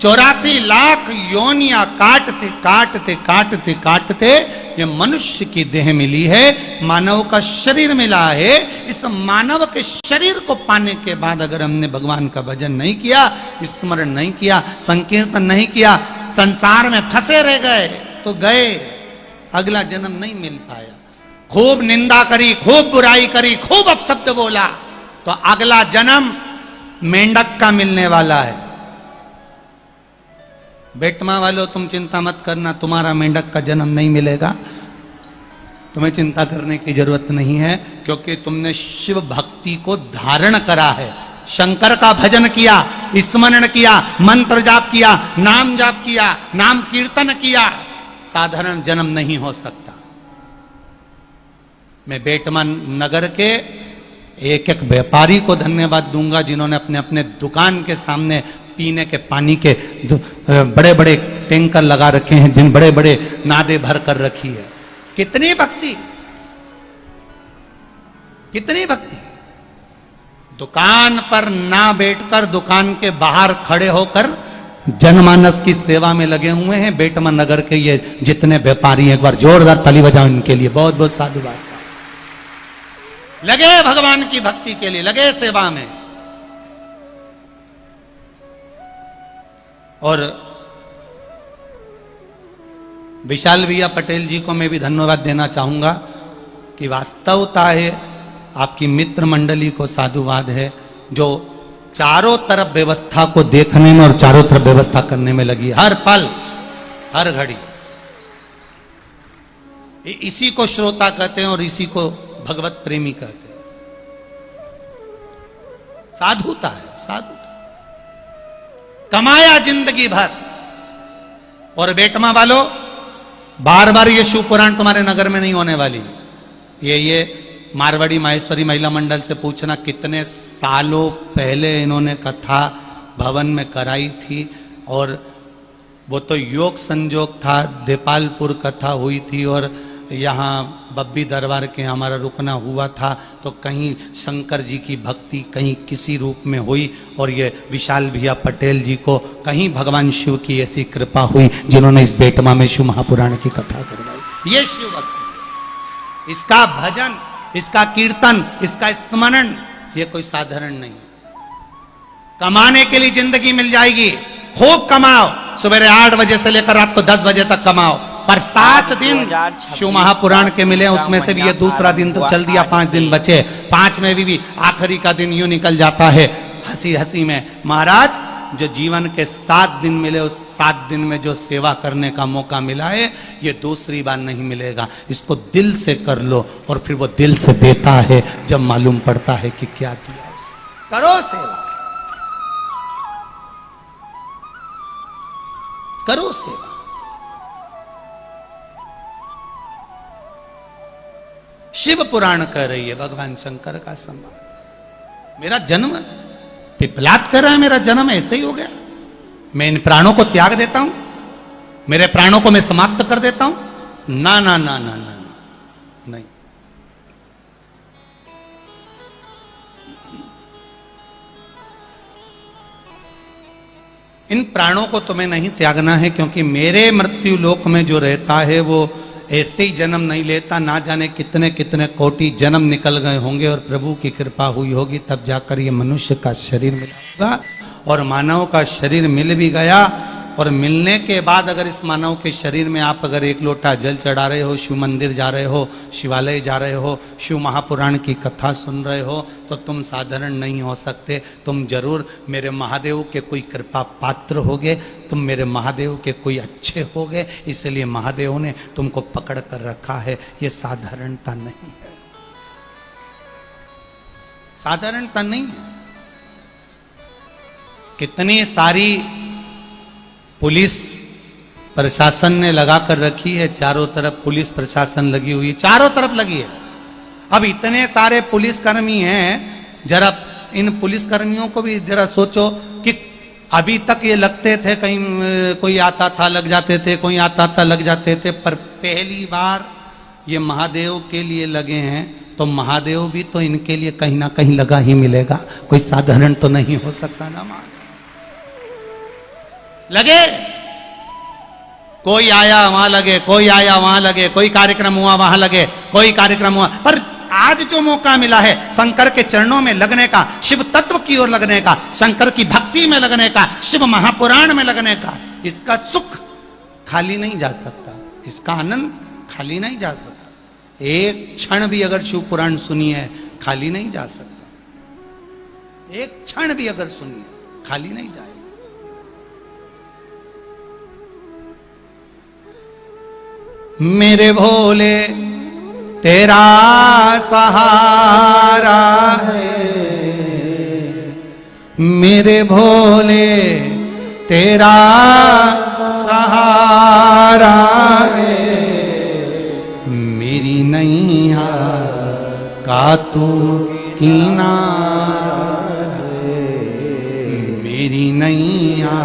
84 लाख योनियां काटते काटते काटते काटते ये मनुष्य की देह मिली है, मानव का शरीर मिला है। इस मानव के शरीर को पाने के बाद अगर हमने भगवान का भजन नहीं किया, स्मरण नहीं किया, संकीर्तन नहीं किया, संसार में फंसे रह गए तो गए, अगला जन्म नहीं मिल पाया। खूब निंदा करी, खूब बुराई करी, खूब अपशब्द बोला तो अगला जन्म मेंढक का मिलने वाला है। बेटमा वालों, तुम चिंता मत करना, तुम्हारा मेंढक का जन्म नहीं मिलेगा। तुम्हें चिंता करने की जरूरत नहीं है, क्योंकि तुमने शिव भक्ति को धारण करा है। शंकर का भजन किया, स्मरण किया, मंत्र जाप किया, नाम जाप किया, नाम कीर्तन किया, साधारण जन्म नहीं हो सकता। मैं बेटमा नगर के एक एक व्यापारी को धन्यवाद दूंगा जिन्होंने अपने अपने दुकान के सामने पीने के पानी के बड़े बड़े टैंकर लगा रखे हैं, जिन बड़े बड़े नादे भर कर रखी है। कितनी भक्ति, कितनी भक्ति। दुकान पर ना बैठकर दुकान के बाहर खड़े होकर जनमानस की सेवा में लगे हुए हैं बेटमा नगर के ये जितने व्यापारी हैं। एक बार जोरदार ताली बजाओ इनके लिए, बहुत बहुत साधुवाद। लगे भगवान की भक्ति के लिए, लगे सेवा में। और विशाल भैया पटेल जी को मैं भी धन्यवाद देना चाहूंगा कि वास्तवता है आपकी मित्र मंडली को साधुवाद है जो चारों तरफ व्यवस्था को देखने में और चारों तरफ व्यवस्था करने में लगी, हर पल हर घड़ी। इसी को श्रोता कहते हैं और इसी को भगवत प्रेमी कहते हैं। साधुता है, साधुता। कमाया जिंदगी भर, और बेटमा वालों, बार बार ये शिव पुराण तुम्हारे नगर में नहीं होने वाली। ये मारवाड़ी माहेश्वरी महिला मंडल से पूछना, कितने सालों पहले इन्होंने कथा भवन में कराई थी, और वो तो योग संजोग था, देपालपुर कथा हुई थी और यहाँ बब्बी दरबार के हमारा रुकना हुआ था, तो कहीं शंकर जी की भक्ति कहीं किसी रूप में हुई, और ये विशाल भैया पटेल जी को कहीं भगवान शिव की ऐसी कृपा हुई जिन्होंने इस बेटमा में शिव महापुराण की कथा करवाई। ये शिव भक्ति, इसका भजन, इसका कीर्तन, इसका स्मरण, ये कोई साधारण नहीं है। कमाने के लिए जिंदगी मिल जाएगी, खूब कमाओ, सवेरे 8 बजे से लेकर रात को 10 बजे तक कमाओ, पर 7 दिन शिव महापुराण के मिले, उसमें से भी ये दूसरा दिन तो चल दिया, 5 दिन बचे, 5 में भी आखिरी का दिन यूं निकल जाता है हंसी हंसी में। महाराज, जो जीवन के 7 दिन मिले, उस 7 दिन में जो सेवा करने का मौका मिला है, ये दूसरी बार नहीं मिलेगा। इसको दिल से कर लो, और फिर वो दिल से देता है जब मालूम पड़ता है कि क्या किया। करो सेवा, करो सेवा। शिव पुराण कह रही है भगवान शंकर का सम्मान। मेरा जन्म पिपलाद कर रहा है, मेरा जन्म ऐसे ही हो गया, मैं इन प्राणों को त्याग देता हूं, मेरे प्राणों को मैं समाप्त कर देता हूं? ना ना ना ना ना, नहीं। इन प्राणों को तुम्हें नहीं त्यागना है, क्योंकि मेरे मृत्यु लोक में जो रहता है वो ऐसे ही जन्म नहीं लेता, ना जाने कितने कितने कोटि जन्म निकल गए होंगे, और प्रभु की कृपा हुई होगी तब जाकर ये मनुष्य का शरीर मिला होगा। और मानव का शरीर मिल भी गया, और मिलने के बाद अगर इस मानव के शरीर में आप अगर 1 लोटा जल चढ़ा रहे हो, शिव मंदिर जा रहे हो, शिवालय जा रहे हो, शिव महापुराण की कथा सुन रहे हो, तो तुम साधारण नहीं हो सकते। तुम जरूर मेरे महादेव के कोई कृपा पात्र होगे, तुम मेरे महादेव के कोई अच्छे होगे, इसलिए महादेव ने तुमको पकड़ कर रखा है। ये साधारणता नहीं है, साधारणता नहीं है। कितनी सारी पुलिस प्रशासन ने लगा कर रखी है, चारों तरफ पुलिस प्रशासन लगी हुई है, चारों तरफ लगी है। अब इतने सारे पुलिसकर्मी हैं, जरा इन पुलिसकर्मियों को भी जरा सोचो कि अभी तक ये लगते थे, कहीं कोई आता था लग जाते थे, कोई आता था लग जाते थे, पर पहली बार ये महादेव के लिए लगे हैं, तो महादेव भी तो इनके लिए कहीं ना कहीं लगा ही मिलेगा, कोई साधारण तो नहीं हो सकता ना। लगे, कोई आया वहां लगे, कोई आया वहां लगे, कोई कार्यक्रम हुआ वहां लगे, कोई कार्यक्रम हुआ। पर आज जो मौका मिला है शंकर के चरणों में लगने का, शिव तत्व की ओर लगने का, शंकर की भक्ति में लगने का, शिव महापुराण में लगने का, इसका सुख खाली नहीं जा सकता, इसका आनंद खाली नहीं जा सकता। एक क्षण भी अगर शिव पुराण सुनिए खाली नहीं जा सकता, एक क्षण भी अगर सुनिए खाली नहीं जाए। मेरे भोले तेरा सहारा है, मेरे भोले तेरा सहारा है, मेरी नैया का तू किनारा है, मेरी नैया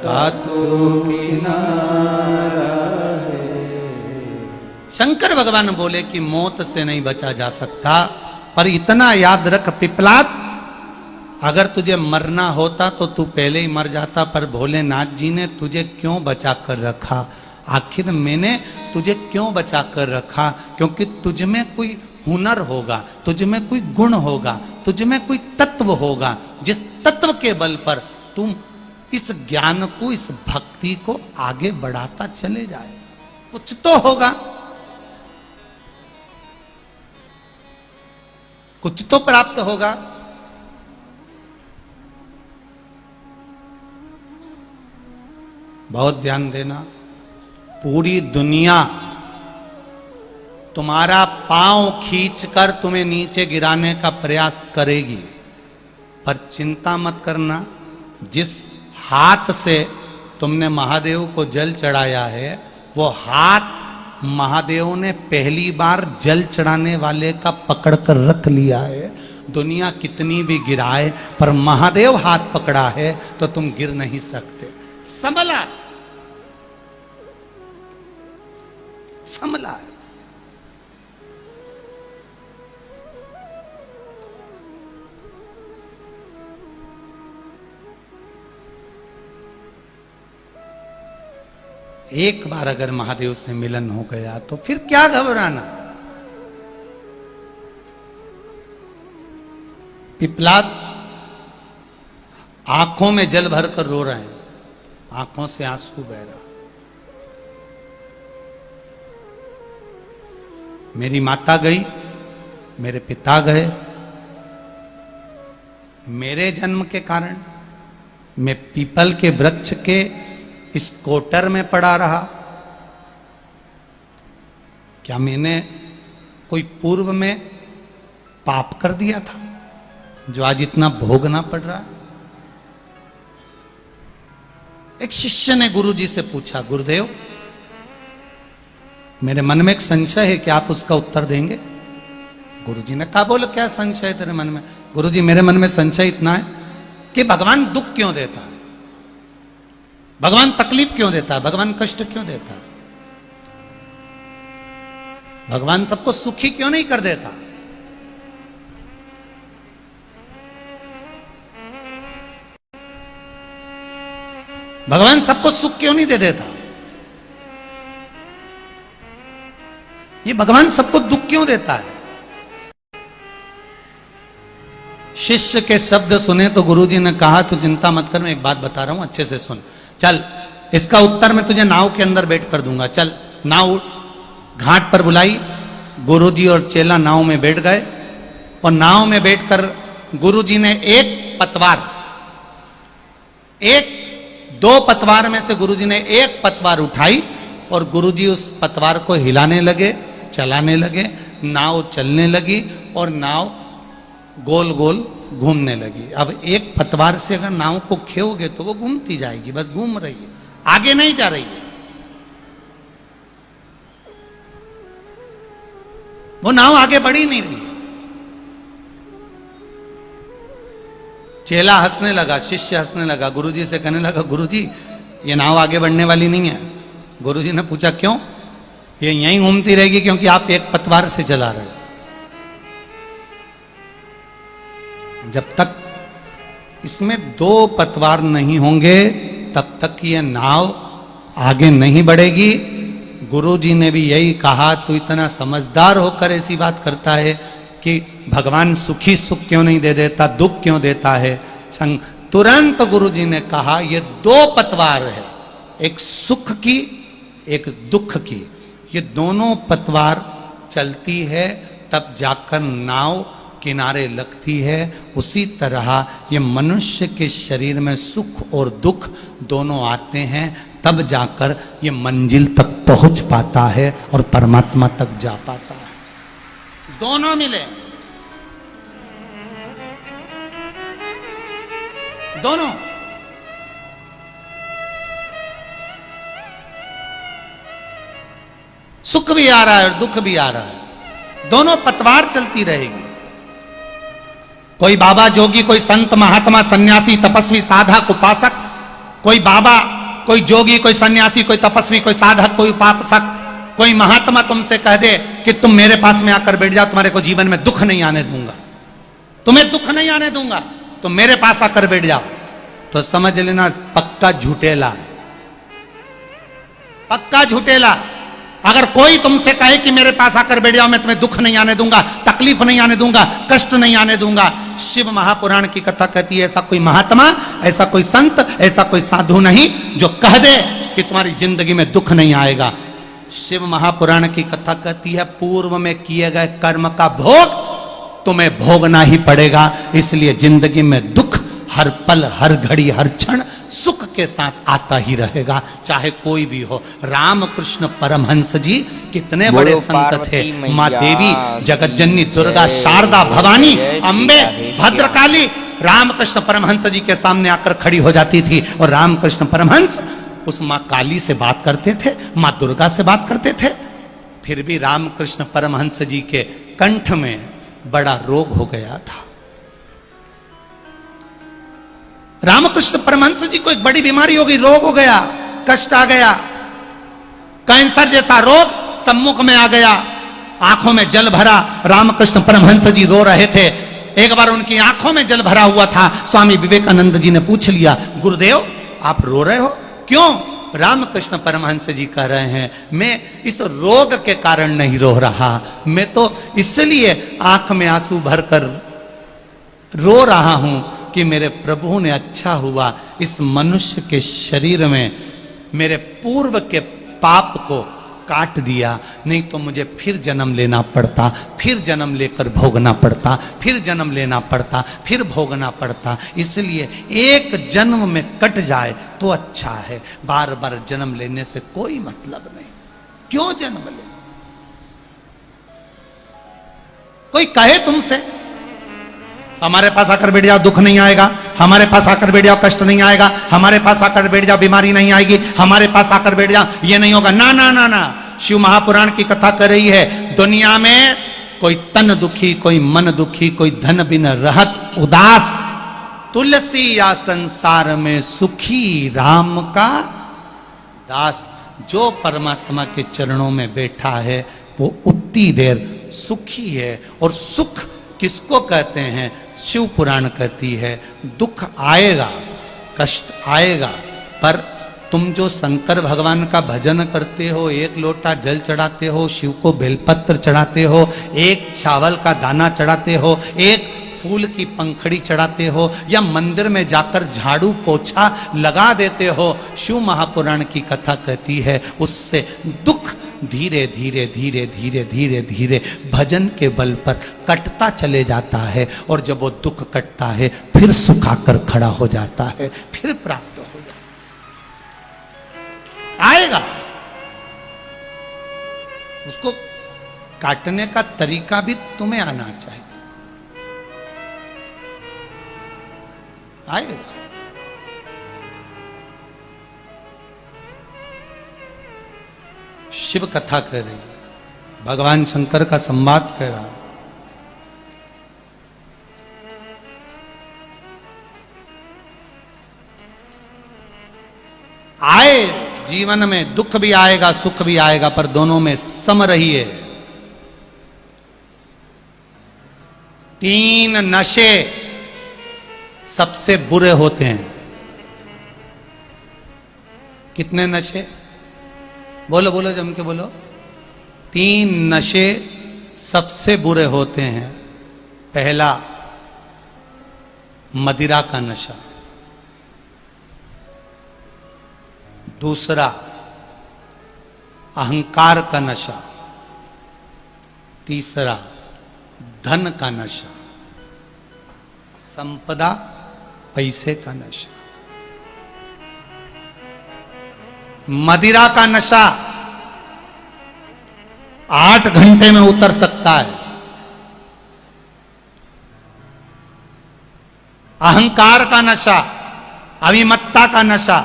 का तू किनारा। शंकर भगवान बोले कि मौत से नहीं बचा जा सकता, पर इतना याद रख पिपलाद, अगर तुझे मरना होता तो तू पहले ही मर जाता, पर भोलेनाथ जी ने तुझे क्यों बचा कर रखा? आखिर मैंने तुझे क्यों बचा कर रखा? क्योंकि तुझ में कोई हुनर होगा, तुझ में कोई गुण होगा, तुझ में कोई तत्व होगा, जिस तत्व के बल पर तुम इस ज्ञान को, इस भक्ति को आगे बढ़ाता चले जाए। कुछ तो होगा, कुछ तो प्राप्त होगा। बहुत ध्यान देना, पूरी दुनिया तुम्हारा पांव खींचकर तुम्हें नीचे गिराने का प्रयास करेगी, पर चिंता मत करना। जिस हाथ से तुमने महादेव को जल चढ़ाया है, वो हाथ महादेव ने पहली बार जल चढ़ाने वाले का पकड़ कर रख लिया है। दुनिया कितनी भी गिराए, पर महादेव हाथ पकड़ा है तो तुम गिर नहीं सकते। संभला संभला। एक बार अगर महादेव से मिलन हो गया तो फिर क्या घबराना। पिपलाद आंखों में जल भरकर रो रहे हैं, आंखों से आंसू बह रहा। मेरी माता गई, मेरे पिता गए, मेरे जन्म के कारण मैं पीपल के वृक्ष के इस कोटर में पड़ा रहा। क्या मैंने कोई पूर्व में पाप कर दिया था जो आज इतना भोगना पड़ रहा है? एक शिष्य ने गुरुजी से पूछा, गुरुदेव मेरे मन में एक संशय है, क्या आप उसका उत्तर देंगे? गुरुजी ने कहा, बोलो क्या संशय है तेरे मन में? गुरुजी मेरे मन में संशय इतना है कि भगवान दुख क्यों देता है, भगवान तकलीफ क्यों देता है, भगवान कष्ट क्यों देता है, भगवान सबको सुखी क्यों नहीं कर देता? भगवान सबको सुख क्यों नहीं दे देता? ये भगवान सबको दुख क्यों देता है? शिष्य के शब्द सुने तो गुरुजी ने कहा, तू चिंता मत कर, मैं एक बात बता रहा हूं, अच्छे से सुन। चल, इसका उत्तर मैं तुझे नाव के अंदर बैठ कर दूंगा। चल, नाव घाट पर बुलाई। गुरुजी और चेला नाव में बैठ गए और नाव में बैठकर गुरुजी ने दो पतवार में से गुरुजी ने एक पतवार उठाई और गुरुजी उस पतवार को हिलाने लगे, चलाने लगे। नाव चलने लगी और नाव गोल गोल घूमने लगी। अब एक पतवार से अगर नाव को खेओगे तो वो घूमती जाएगी, बस घूम रही है, आगे नहीं जा रही है। वो नाव आगे बढ़ी नहीं रही। चेला हंसने लगा, शिष्य हंसने लगा, गुरुजी से कहने लगा, गुरुजी ये नाव आगे बढ़ने वाली नहीं है। गुरुजी ने पूछा, क्यों? ये यहीं घूमती रहेगी क्योंकि आप एक पतवार से चला रहे हो। जब तक इसमें दो पतवार नहीं होंगे तब तक ये नाव आगे नहीं बढ़ेगी। गुरुजी ने भी यही कहा, तू इतना समझदार होकर ऐसी बात करता है कि भगवान सुखी सुख क्यों नहीं दे देता, दुख क्यों देता है? तुरंत गुरुजी ने कहा, ये दो पतवार है, एक सुख की एक दुख की। ये दोनों पतवार चलती है तब जाकर नाव किनारे लगती है। उसी तरह ये मनुष्य के शरीर में सुख और दुख दोनों आते हैं, तब जाकर ये मंजिल तक पहुंच पाता है और परमात्मा तक जा पाता है। दोनों मिले, दोनों। सुख भी आ रहा है और दुख भी आ रहा है, दोनों पतवार चलती रहेगी। कोई बाबा जोगी, कोई संत महात्मा, सन्यासी, तपस्वी, साधक, उपासक, कोई बाबा, कोई जोगी, कोई सन्यासी, कोई तपस्वी, कोई साधक, कोई उपासक, कोई महात्मा तुमसे कह दे कि तुम मेरे पास में आकर बैठ जाओ, तुम्हारे को जीवन में दुख नहीं आने दूंगा, तुम्हें दुख नहीं आने दूंगा, तुम मेरे पास आकर बैठ जाओ, तो समझ लेना पक्का झूठेला है, पक्का झूठेला। अगर कोई तुमसे कहे कि मेरे पास आकर बैठ जाओ, मैं तुम्हें दुख नहीं आने दूंगा, तकलीफ नहीं आने दूंगा, कष्ट नहीं आने दूंगा, शिव महापुराण की कथा कहती है ऐसा कोई महात्मा, ऐसा कोई संत, ऐसा कोई साधु नहीं जो कह दे कि तुम्हारी जिंदगी में दुख नहीं आएगा। शिव महापुराण की कथा कहती है पूर्व में किए गए कर्म का भोग तुम्हें भोगना ही पड़ेगा। इसलिए जिंदगी में दुख हर पल, हर घड़ी, हर क्षण सुख के साथ आता ही रहेगा, चाहे कोई भी हो। रामकृष्ण परमहंस जी कितने बोलो बड़े संत थे। पार्वती मैया माँ देवी, जगत जननी, की दुर्गा, जय, शारदा, भवानी, जय श्री अम्बे, राधे भद्रकाली रामकृष्ण परमहंस जी के सामने आकर खड़ी हो जाती थी। और रामकृष्ण परमहंस उस माँ काली से बात करते थे, माँ दुर्गा से बात करते थे। फिर भी रामकृष्ण परमहंस जी के कंठ में बड़ा रोग हो गया था। रामकृष्ण परमहंस जी को एक बड़ी बीमारी हो गई, रोग हो गया, कष्ट आ गया, कैंसर जैसा रोग सम्मुख में आ गया, आंखों में जल भरा। रामकृष्ण परमहंस जी रो रहे थे। एक बार उनकी आंखों में जल भरा हुआ था। स्वामी विवेकानंद जी ने पूछ लिया, गुरुदेव आप रो रहे हो क्यों? रामकृष्ण परमहंस जी कह रहे हैं, मैं इस रोग के कारण नहीं रो रहा, मैं तो इसलिए आंख में आंसू भरकर रो रहा हूं कि मेरे प्रभु ने अच्छा हुआ इस मनुष्य के शरीर में मेरे पूर्व के पाप को काट दिया, नहीं तो मुझे फिर जन्म लेना पड़ता, फिर जन्म लेकर भोगना पड़ता, फिर जन्म लेना पड़ता, फिर भोगना पड़ता। इसलिए एक जन्म में कट जाए तो अच्छा है, बार बार जन्म लेने से कोई मतलब नहीं। क्यों जन्म ले? कोई कहे तुमसे हमारे पास आकर बैठ जाओ दुख नहीं आएगा, हमारे पास आकर बैठ जाओ कष्ट नहीं आएगा, हमारे पास आकर बैठ जाओ बीमारी नहीं आएगी, हमारे पास आकर बैठ जाओ ये नहीं होगा, ना ना ना ना। शिव महापुराण की कथा कर रही है, दुनिया में कोई तन दुखी, कोई मन दुखी, कोई धन बिन रहत उदास, तुलसी या संसार में सुखी राम का दास। जो परमात्मा के चरणों में बैठा है वो उतनी देर सुखी है। और सुख किसको कहते हैं? शिव पुराण कहती है दुख आएगा, कष्ट आएगा, पर तुम जो शंकर भगवान का भजन करते हो, एक लोटा जल चढ़ाते हो, शिव को बेलपत्र चढ़ाते हो, एक चावल का दाना चढ़ाते हो, एक फूल की पंखड़ी चढ़ाते हो, या मंदिर में जाकर झाड़ू पोछा लगा देते हो, शिव महापुराण की कथा कहती है उससे दुख धीरे धीरे धीरे धीरे धीरे धीरे भजन के बल पर कटता चले जाता है। और जब वो दुख कटता है फिर सुख आकर खड़ा हो जाता है, फिर प्राप्त हो जाता आएगा। उसको काटने का तरीका भी तुम्हें आना चाहिए, आएगा। शिव कथा कह रही है, भगवान शंकर का संवाद कह रहा। आए जीवन में दुख भी आएगा सुख भी आएगा, पर दोनों में सम रहिए। 3 नशे सबसे बुरे होते हैं। कितने नशे? बोलो बोलो जम के बोलो। 3 नशे सबसे बुरे होते हैं। पहला मदिरा का नशा, दूसरा अहंकार का नशा, तीसरा धन का नशा, संपदा पैसे का नशा। मदिरा का नशा 8 घंटे में उतर सकता है। अहंकार का नशा, अभिमत्ता का नशा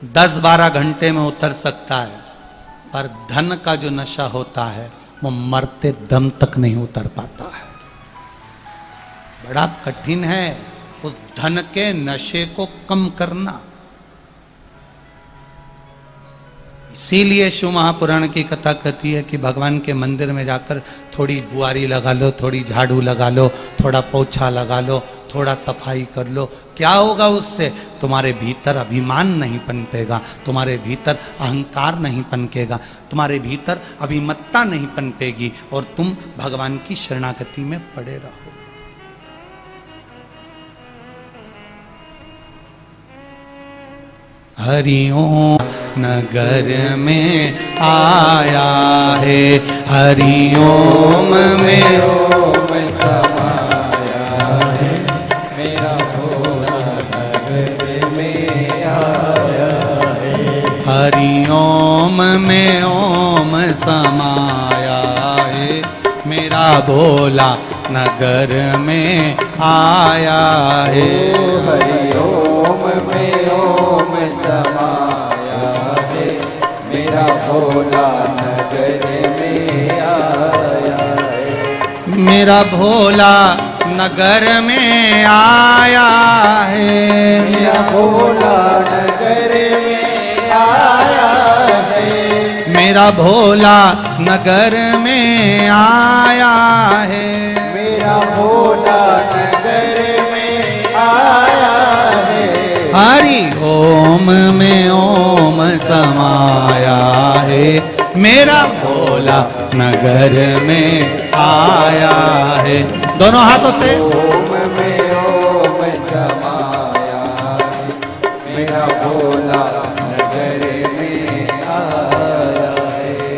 10-12 घंटे में उतर सकता है, पर धन का जो नशा होता है वो मरते दम तक नहीं उतर पाता है। बड़ा कठिन है उस धन के नशे को कम करना। इसीलिए शिव महापुराण की कथा कहती है कि भगवान के मंदिर में जाकर थोड़ी बुआरी लगा लो, थोड़ी झाड़ू लगा लो, थोड़ा पोछा लगा लो, थोड़ा सफाई कर लो। क्या होगा उससे? तुम्हारे भीतर अभिमान नहीं पनपेगा, तुम्हारे भीतर अहंकार नहीं पनपेगा, तुम्हारे भीतर अभिमत्ता नहीं पनपेगी, और तुम भगवान की शरणागति में पड़े रहो। हरिओम नगर में आया है, हरिओम में समाया है, मेरा भोला नगर भोला नगर में आया है। हरि ओम में ओम समाया है, मेरा भोला नगर में आया है। मेरा भोला नगर में आया है। मेरा भोला नगर में आया है। मेरा भोला नगर में आया है। मेरा भोला नगर में आया है। हरि ओम में ओम समाया है, मेरा भोला नगर में आया है। दोनों हाथों से ओम में ओम समाया है, मेरा भोला नगर में आया है।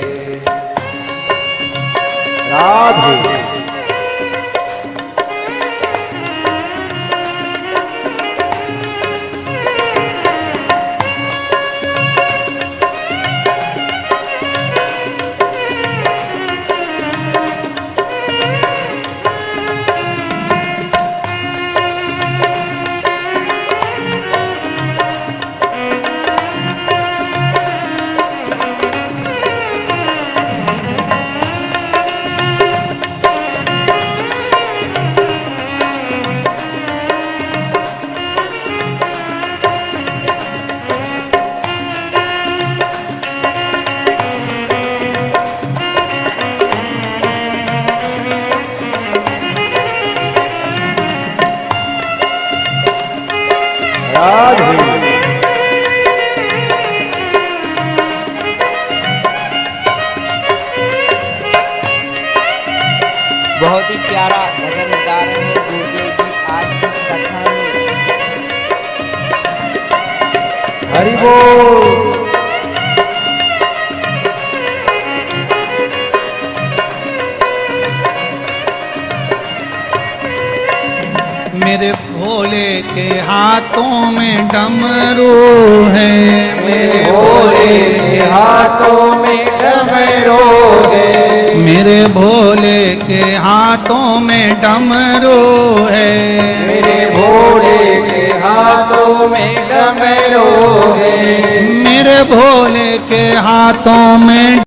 राधे बहुत ही प्यारा भजन गा रहे हैं गुरुदेव जी आज की कथा में। हरि बोल। मेरे भोले के हाथों में डमरू है। मेरे भोले के हाथों में डमरू है। मेरे भोले के हाथों में डमरू है। मेरे भोले के हाथों में डमरू है। मेरे भोले के हाथों में